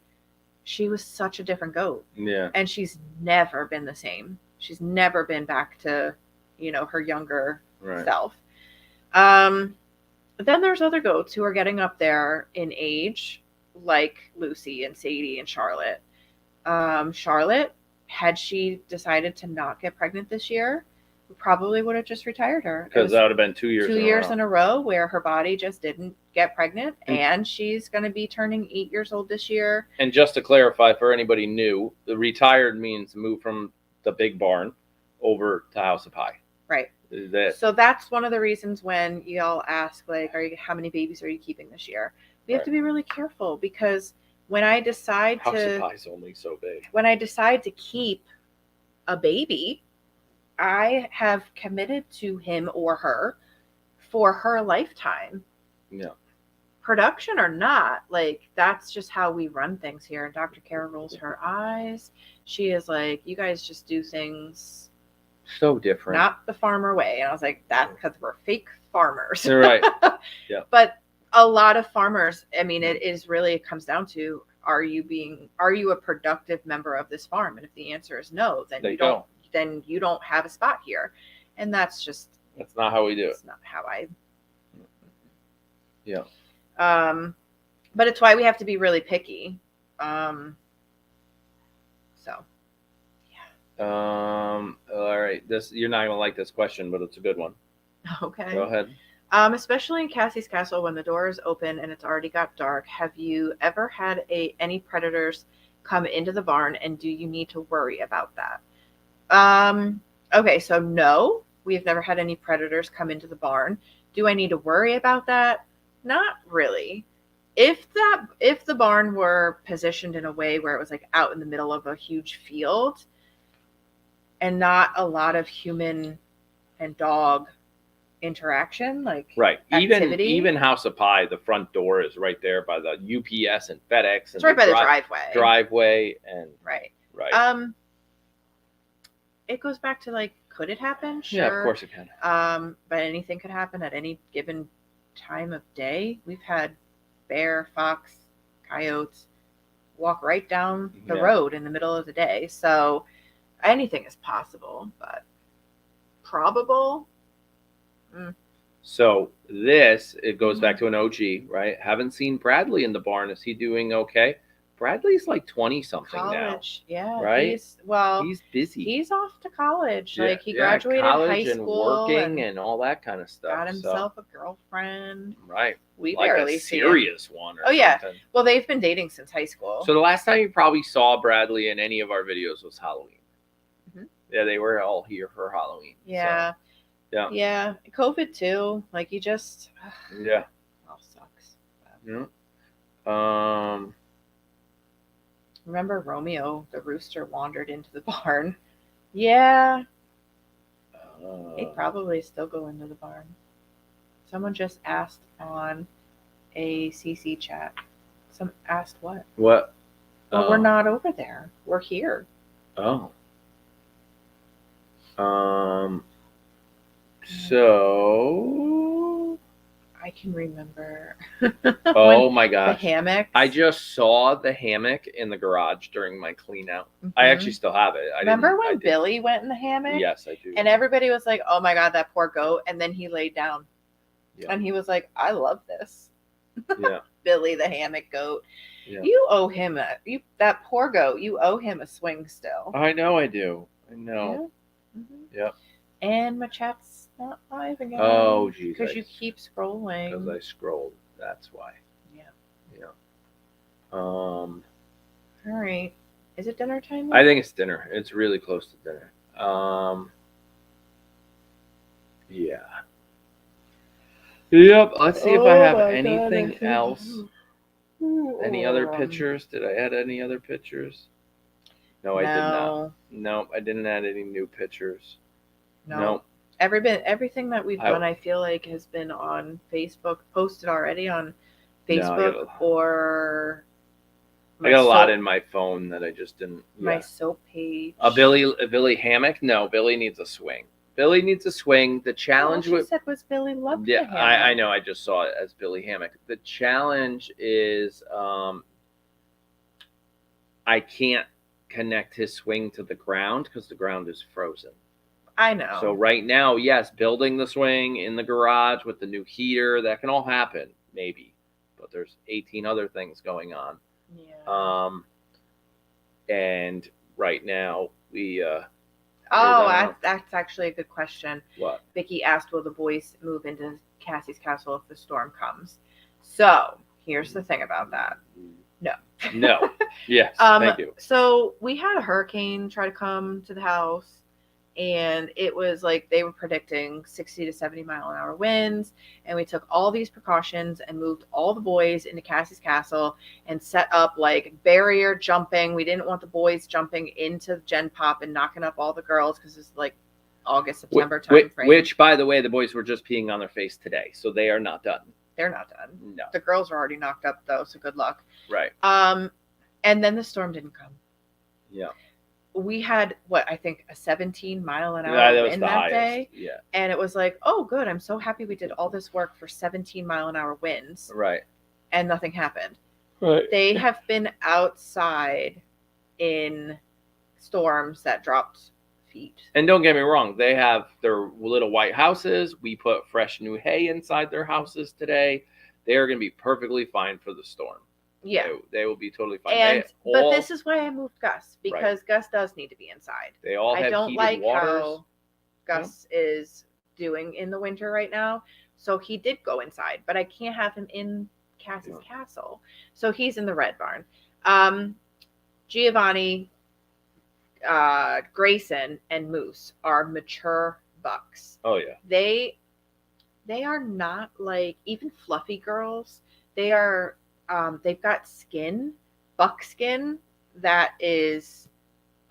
She was such a different goat. Yeah. And she's never been the same. She's never been back to, her younger self. Then there's other goats who are getting up there in age, like Lucy and Sadie and Charlotte. Charlotte, had she decided to not get pregnant this year, we probably would have just retired her. Because that would have been 2 years. 2 years in a row where her body just didn't get pregnant, and she's going to be turning 8 years old this year. And just to clarify for anybody new, the retired means move from the big barn over to House of Pie. Right. That. So that's one of the reasons when y'all ask, like, how many babies are you keeping this year? We have to be really careful, because when I decide House of Pie's only so big. When I decide to keep a baby, I have committed to him or her for her lifetime. Yeah. Production or not, like, that's just how we run things here. And Dr. Kara rolls her eyes. She is like, you guys just do things so different, not the farmer way. And I was like, that's because we're fake farmers. Right. Yeah. But a lot of farmers, I mean, it comes down to, are you a productive member of this farm? And if the answer is no, then you don't have a spot here. And that's not how we do it. It's not how I. Yeah. But it's why we have to be really picky. So. All right. You're not gonna like this question, but it's a good one. Okay. Go ahead. Especially in Cassie's castle, when the door is open and it's already got dark, have you ever had any predators come into the barn, and do you need to worry about that? Okay, so no, we've never had any predators come into the barn. Do I need to worry about that? Not really. If the barn were positioned in a way where it was like out in the middle of a huge field and not a lot of human and dog interaction, like right, activity. even House of Pie, the front door is right there by the UPS and FedEx, and it's right by the driveway and right. It goes back to, like, could it happen? Sure. Yeah, of course it can. But anything could happen at any given time of day. We've had bear, fox, coyotes walk right down the road in the middle of the day. So anything is possible, but probable. So it goes back to an OG, right? Haven't seen Bradley in the barn. Is he doing okay? Bradley's like 20 something now. Yeah, right. He's busy. He's off to college. Yeah, like he graduated high school and working and all that kind of stuff. Got himself a girlfriend. Right. We like barely a serious one. Or yeah. Something. Well, they've been dating since high school. So the last time you probably saw Bradley in any of our videos was Halloween. Mm-hmm. Yeah, they were all here for Halloween. Yeah. So, yeah. COVID too. Like, you just. Yeah. All sucks. Yeah. Remember Romeo, the rooster, wandered into the barn? Yeah. He'd probably still go into the barn. Someone just asked on a CC chat. Some asked what? What? Well, we're not over there. We're here. Oh. So I can remember. Oh my gosh. The hammock. I just saw the hammock in the garage during my clean out. Mm-hmm. I actually still have it. Remember when Billy went in the hammock? Yes, I do. And everybody was like, oh my God, that poor goat. And then he laid down. Yeah. And he was like, I love this. Yeah. Billy, the hammock goat. Yeah. You owe him that poor goat, you owe him a swing still. I know I do. I know. Yeah. Mm-hmm. Yep. And my chat's not live again. Oh, geez. Because you keep scrolling. Because I scrolled. That's why. Yeah. Yeah. Um, All right. Is it dinner time? I think it's dinner. It's really close to dinner. Yeah. Yep. Let's see if I have anything else. Any other pictures? Did I add any other pictures? No, I did not. No, I didn't add any new pictures. No. Everything that we've done, I feel like, has been on Facebook, posted already on Facebook or. I got a lot in my phone that I just didn't. My soap page. A Billy hammock? No, Billy needs a swing. Billy needs a swing. The challenge was Billy loved the hammock. I know. I just saw it as Billy hammock. The challenge is I can't connect his swing to the ground because the ground is frozen. I know. So right now, yes, building the swing in the garage with the new heater, that can all happen, maybe. But there's 18 other things going on. Yeah. And right now we that's actually a good question. What? Vicky asked, will the boys move into Cassie's castle if the storm comes? So here's the thing about that. No. Yes. Thank you. So we had a hurricane try to come to the house, and it was like they were predicting 60 to 70 mile an hour winds, and we took all these precautions and moved all the boys into Cassie's castle and set up like barrier jumping. We didn't want the boys jumping into Gen Pop and knocking up all the girls because it's like August, September time frame. Which, by the way, the boys were just peeing on their face today, so they are not done. They're not done. No. The girls are already knocked up though, so good luck. Right. And then the storm didn't come. Yeah. We had I think a 17 mile an hour wind that day. Yeah. And it was like, oh, good. I'm so happy we did all this work for 17 mile an hour winds. Right. And nothing happened. Right. They have been outside in storms that dropped feet. And don't get me wrong, they have their little white houses. We put fresh new hay inside their houses today. They are going to be perfectly fine for the storm. Yeah. They will be totally fine. But this is why I moved Gus, because Gus does need to be inside. They all have don't heated like waters. how Gus is doing in the winter right now. So he did go inside, but I can't have him in Cassie's castle. So he's in the red barn. Giovanni, Grayson, and Moose are mature bucks. Oh yeah. They are not like even fluffy girls. They are they've got skin, buckskin that is,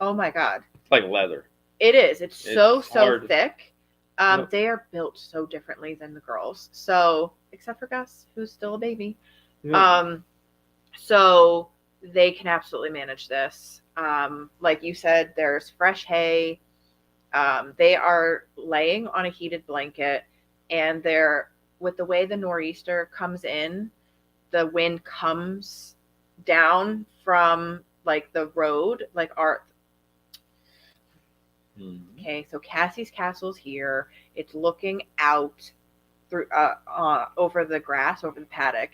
oh my God. It's like leather. It is. It's so thick. Yep. They are built so differently than the girls. So, except for Gus, who's still a baby. Yep. So they can absolutely manage this. Like you said, there's fresh hay. They are laying on a heated blanket, and with the way the nor'easter comes in, the wind comes down from like the road, like our. Okay, so Cassie's castle's here. It's looking out through over the grass, over the paddock.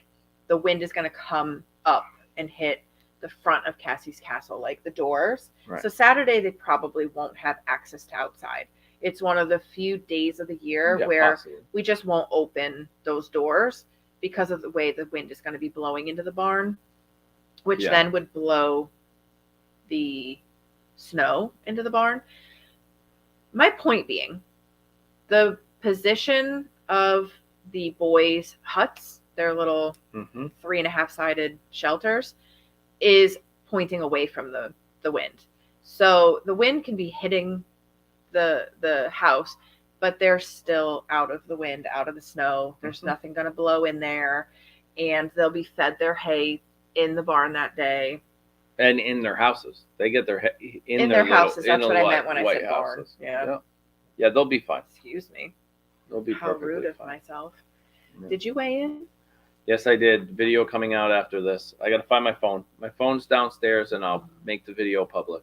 The wind is going to come up and hit the front of Cassie's castle, like the doors. Right. So Saturday they probably won't have access to outside. It's one of the few days of the year where we just won't open those doors because of the way the wind is going to be blowing into the barn, which then would blow the snow into the barn. My point being, the position of the boys' huts, their little 3.5 sided shelters, is pointing away from the wind. So the wind can be hitting the house, but they're still out of the wind, out of the snow. There's nothing going to blow in there, and they'll be fed their hay in the barn that day. And in their houses. They get their hay in their houses. That's what I meant when I said barn. Yeah, they'll be fine. Excuse me. They'll be How perfectly rude of fine. myself. Yeah. Did you weigh in? Yes, I did. Video coming out after this. I got to find my phone. My phone's downstairs, and I'll make the video public.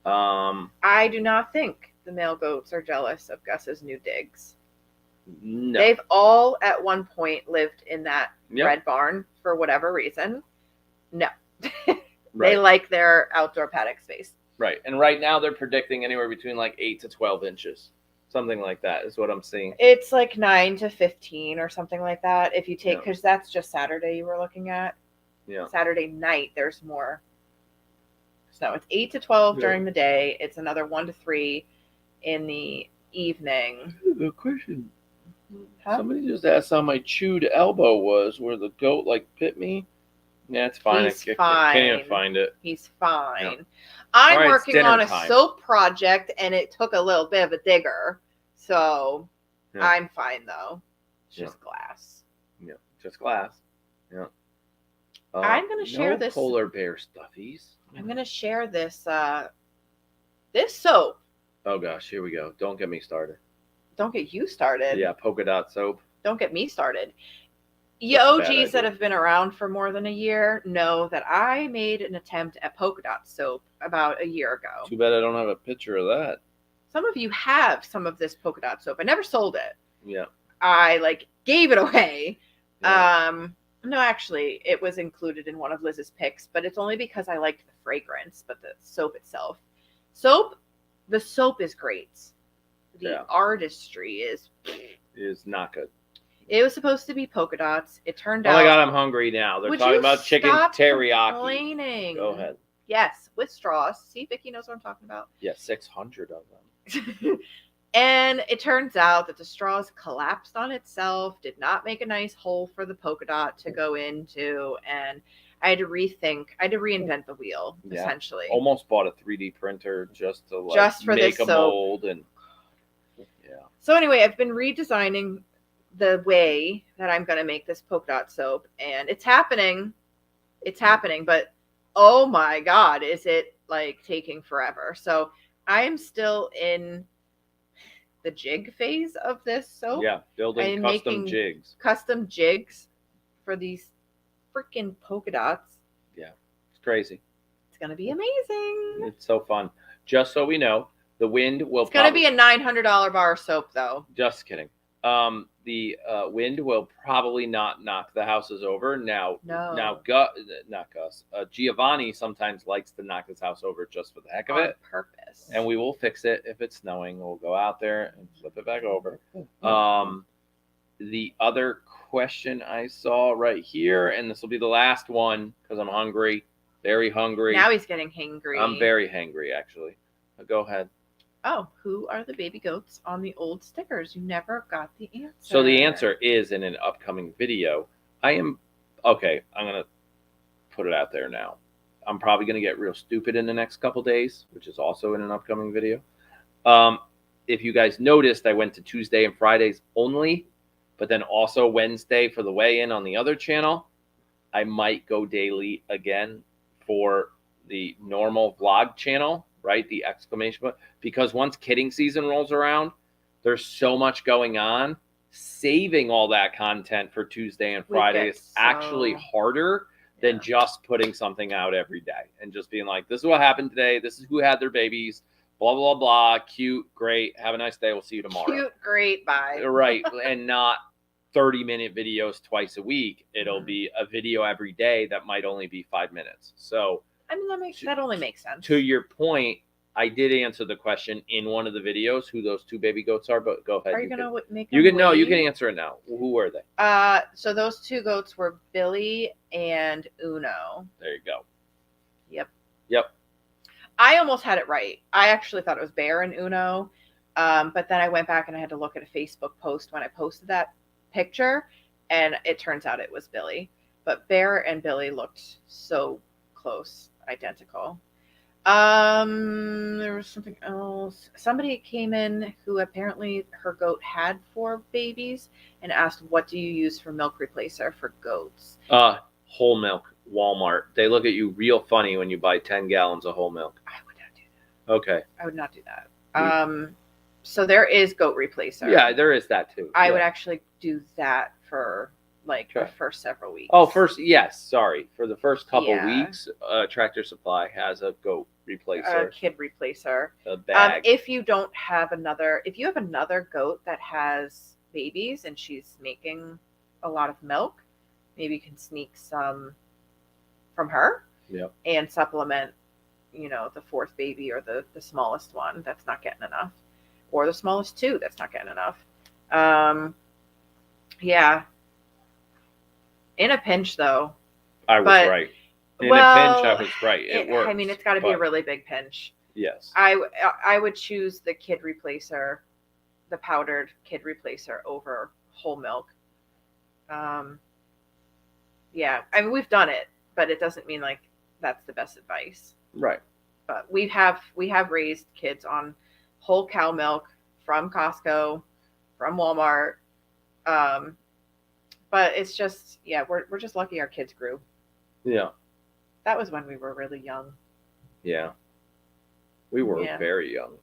I do not think the male goats are jealous of Gus's new digs. No. They've all at one point lived in that red barn for whatever reason. No. They like their outdoor paddock space. Right. And right now they're predicting anywhere between like 8 to 12 inches. Something like that is what I'm seeing. It's like 9 to 15 or something like that. If you take, because that's just Saturday you were looking at. Yeah. Saturday night, there's more snow. It's 8 to 12 Yeah. during the day. It's another 1 to 3 in the evening. The question. Huh? Somebody just asked how my chewed elbow was, where the goat like bit me. Yeah, it's fine. He's I fine. can't even find it. He's fine. Yeah. I'm All right, it's working on dinner a time. soap project, and it took a little bit of a digger. So Yeah. I'm fine, though. It's just glass. Yeah, just glass. Yeah. I'm gonna share no this. polar bear stuffies. I'm gonna share this. This soap. Oh gosh, here we go. Don't get me started. Don't get you started. Yeah, polka dot soap. Don't get me started. You That's a bad OGs that idea. have been around for more than a year know that I made an attempt at polka dot soap about a year ago. Too bad I don't have a picture of that. Some of you have some of this polka dot soap. I never sold it. Yeah. I gave it away. Yeah. No, actually, it was included in one of Liz's picks, but it's only because I liked the fragrance, but the soap itself. The soap is great. The artistry is not good. It was supposed to be polka dots. It turned Oh out. my god, I'm hungry now. They're talking about chicken teriyaki. Complaining. Go ahead. Yes, with straws. See, Vicky knows what I'm talking about. Yeah, 600 of them. And it turns out that the straws collapsed on itself, did not make a nice hole for the polka dot to go into, and I had to reinvent the wheel, essentially. Almost bought a 3D printer just to for make this a mold and So anyway, I've been redesigning the way that I'm going to make this polka dot soap, and it's happening. It's happening, but oh my god, is it taking forever. So I am still in the jig phase of this soap. Yeah, building custom jigs for these freaking polka dots. Yeah, it's crazy. It's going to be amazing. It's so fun. Just so we know, the wind will It's going to be a $900 bar of soap, though. Just kidding. The wind will probably not knock the houses over. Now, Giovanni sometimes likes to knock his house over just for the heck of it. On purpose. And we will fix it if it's snowing. We'll go out there and flip it back over. The other question I saw right here, and this will be the last one because I'm hungry, very hungry. Now he's getting hangry. I'm very hangry, actually. Go ahead. Oh, who are the baby goats on the old stickers? You never got the answer. So the answer is in an upcoming video. I'm going to put it out there now. I'm probably going to get real stupid in the next couple days, which is also in an upcoming video. If you guys noticed, I went to Tuesday and Fridays only, but then also Wednesday for the weigh-in on the other channel. I might go daily again for the normal vlog channel. Right, the exclamation point, because once kidding season rolls around, there's so much going on. Saving all that content for Tuesday and Friday is actually harder than just putting something out every day and just being like, this is what happened today. This is who had their babies. Blah, blah, blah. Cute. Great. Have a nice day. We'll see you tomorrow. Cute. Great. Bye. Right. And not 30-minute videos twice a week. It'll be a video every day that might only be 5 minutes. So I mean, that only makes sense. To your point, I did answer the question in one of the videos who those two baby goats are, but go ahead. Are you going to make them? You can, no, you can answer it now. Who were they? So those two goats were Billy and Uno. There you go. Yep. I almost had it right. I actually thought it was Bear and Uno, but then I went back and I had to look at a Facebook post when I posted that picture, and it turns out it was Billy. But Bear and Billy looked so close. Identical. There was something else. Somebody came in who apparently her goat had 4 babies and asked, what do you use for milk replacer for goats? Whole milk, Walmart. They look at you real funny when you buy 10 gallons of whole milk. I would not do that. Okay. I would not do that. So there is goat replacer. Yeah, there is that too. I would actually do that for the first several weeks. Oh, yes. Sorry. For the first couple weeks, Tractor Supply has a goat replacer. A kid replacer. A bag. If you have another goat that has babies and she's making a lot of milk, maybe you can sneak some from her. Yep. And supplement, the 4th baby or the smallest one that's not getting enough. Or the smallest 2 that's not getting enough. Yeah. In a pinch, though, I was But- right. In a well, pinch, I was right. It works. I mean, it's got to be a but really big pinch. yes. I would choose the kid replacer, the powdered kid replacer over whole milk. Yeah, I mean, we've done it, but it doesn't mean like that's the best advice. Right. But we have raised kids on whole cow milk from Costco, from Walmart. But it's just, yeah, we're just lucky our kids grew. Yeah. That was when we were really young. Yeah. We were Yeah. very young.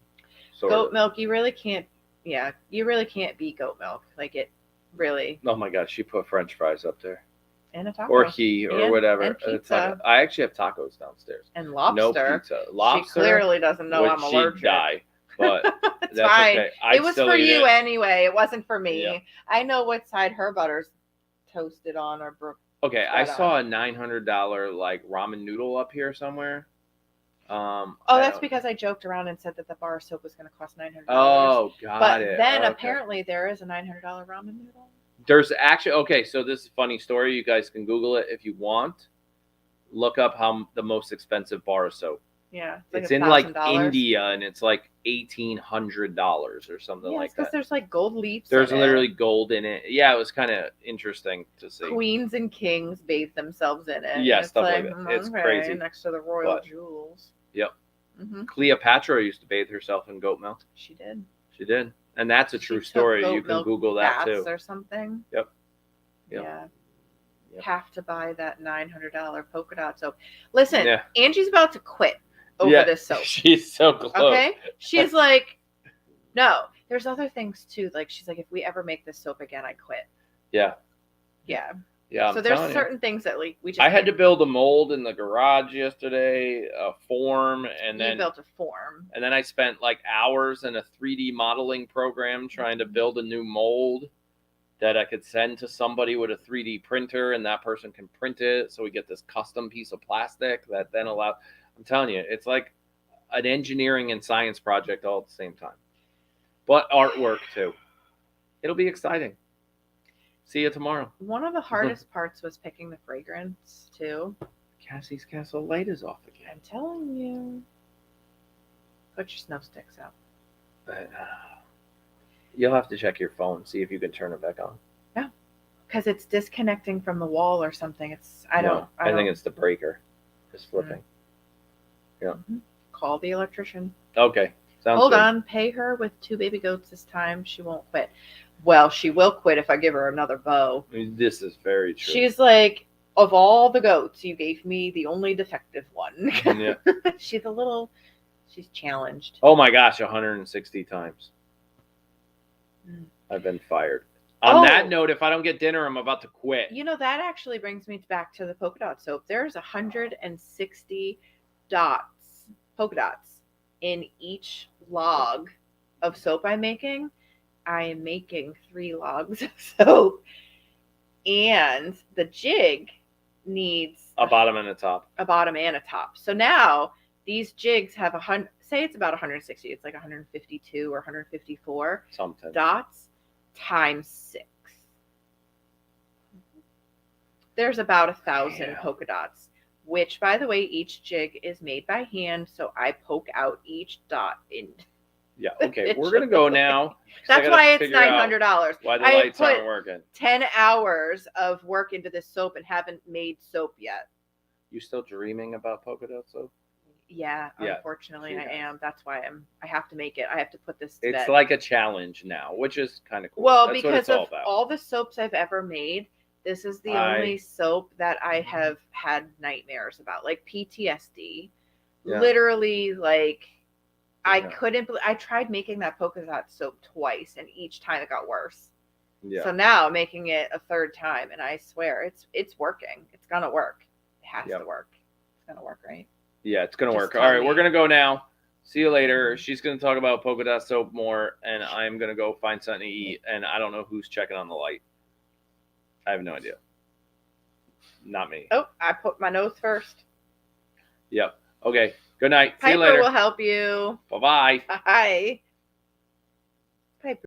Goat milk, you really can't beat goat milk. Like it really. Oh my gosh, she put French fries up there. And a taco. Or he or And- whatever. and It's pizza. like I actually have tacos downstairs. And lobster. No pizza. Lobster. She clearly doesn't know would I'm she allergic. die. But It's that's fine. okay. I'd It was still for eat you it. anyway. It wasn't for me. Yeah. I know what side her butter's toasted on or Okay, I Spot saw a $900 like ramen noodle up here somewhere. Oh, I that's don't- because I joked around and said that the bar of soap was going to cost $900. Oh, got but it. then Okay. apparently there is a $900 ramen noodle. There's actually okay. So this is a funny story. You guys can Google it if you want. Look up how the most expensive bar of soap. Yeah, It's in like $1,000. India, and it's like $1,800 or something Yeah, like because that. there's like gold leaves. There's in literally it. gold in it. Yeah, it was kind of interesting to see. Queens and kings bathe themselves in it. Yeah, It's stuff like that. It's okay, crazy. next to the royal But- jewels. Yep. Hmm. Cleopatra used to bathe herself in goat milk. She did. She did, and that's a She true took story. goat You can milk Google that baths too. or something. Yep. Yeah. Yep. Have to buy that $900 polka dot soap. Listen, Yeah. Angie's about to quit over Yeah, this soap. She's so close. Okay? She's like, no. There's other things too. Like she's like, if we ever make this soap again, I quit. Yeah. Yeah. Yeah. I'm so there's telling you. certain things that we just I had to can't- build a mold in the garage yesterday, a form, and you then built a form. and then I spent like hours in a 3D modeling program trying to build a new mold that I could send to somebody with a 3D printer, and that person can print it. So we get this custom piece of plastic that then allows. I'm telling you, it's like an engineering and science project all at the same time, but artwork too. It'll be exciting. See you tomorrow. One of the hardest parts was picking the fragrance too. Cassie's Castle light is off again. I'm telling you. Put your snow sticks out. But, you'll have to check your phone, see if you can turn it back on. Because it's disconnecting from the wall or something. I No, don't think it's the breaker. It's flipping. call the electrician. Okay. Sounds Hold good. on, pay her with 2 baby goats this time. She won't quit. Well, she will quit if I give her another bow. This is very true. She's like, of all the goats, you gave me the only defective one. Yeah. She's challenged. Oh my gosh, 160 times. Mm. I've been fired. On Oh. that note, if I don't get dinner, I'm about to quit. You know, that actually brings me back to the polka dot soap. There's 160 dots, polka dots, in each log of soap I'm making. I am making 3 logs of soap. And the jig needs A bottom and a top. a bottom and a top. So now these jigs have say it's about 160. It's like 152 or 154 Something. dots times 6. There's about 1,000 Damn. polka dots, which, by the way, each jig is made by hand. So I poke out each dot in. Yeah. Okay. We're gonna go now. 'cause I That's gotta why it's figure out $900. Why the I lights put aren't working? 10 hours of work into this soap and haven't made soap yet. You still dreaming about polka dot soap? Yeah, Yeah, unfortunately, she I has. am. That's why I have to make it. I have to put this to It's bed. like a challenge now, which is kind of cool. Well, That's what because it's all of about. all the soaps I've ever made, this is the only soap that I have had nightmares about, like PTSD. Yeah. Literally, like I Yeah. couldn't. I tried making that polka dot soap twice, and each time it got worse. Yeah. So now I'm making it a 3rd time, and I swear it's working. It's gonna work. It has Yep. to work. It's gonna work, right? Yeah, it's gonna Just work. tell All right, me. we're gonna go now. See you later. She's gonna talk about polka dot soap more, and I'm gonna go find something to eat. And I don't know who's checking on the light. I have no idea. Not me. Oh, I put my nose first. Yep. Okay. Good night. See you Piper later. will help you. Bye bye. Bye.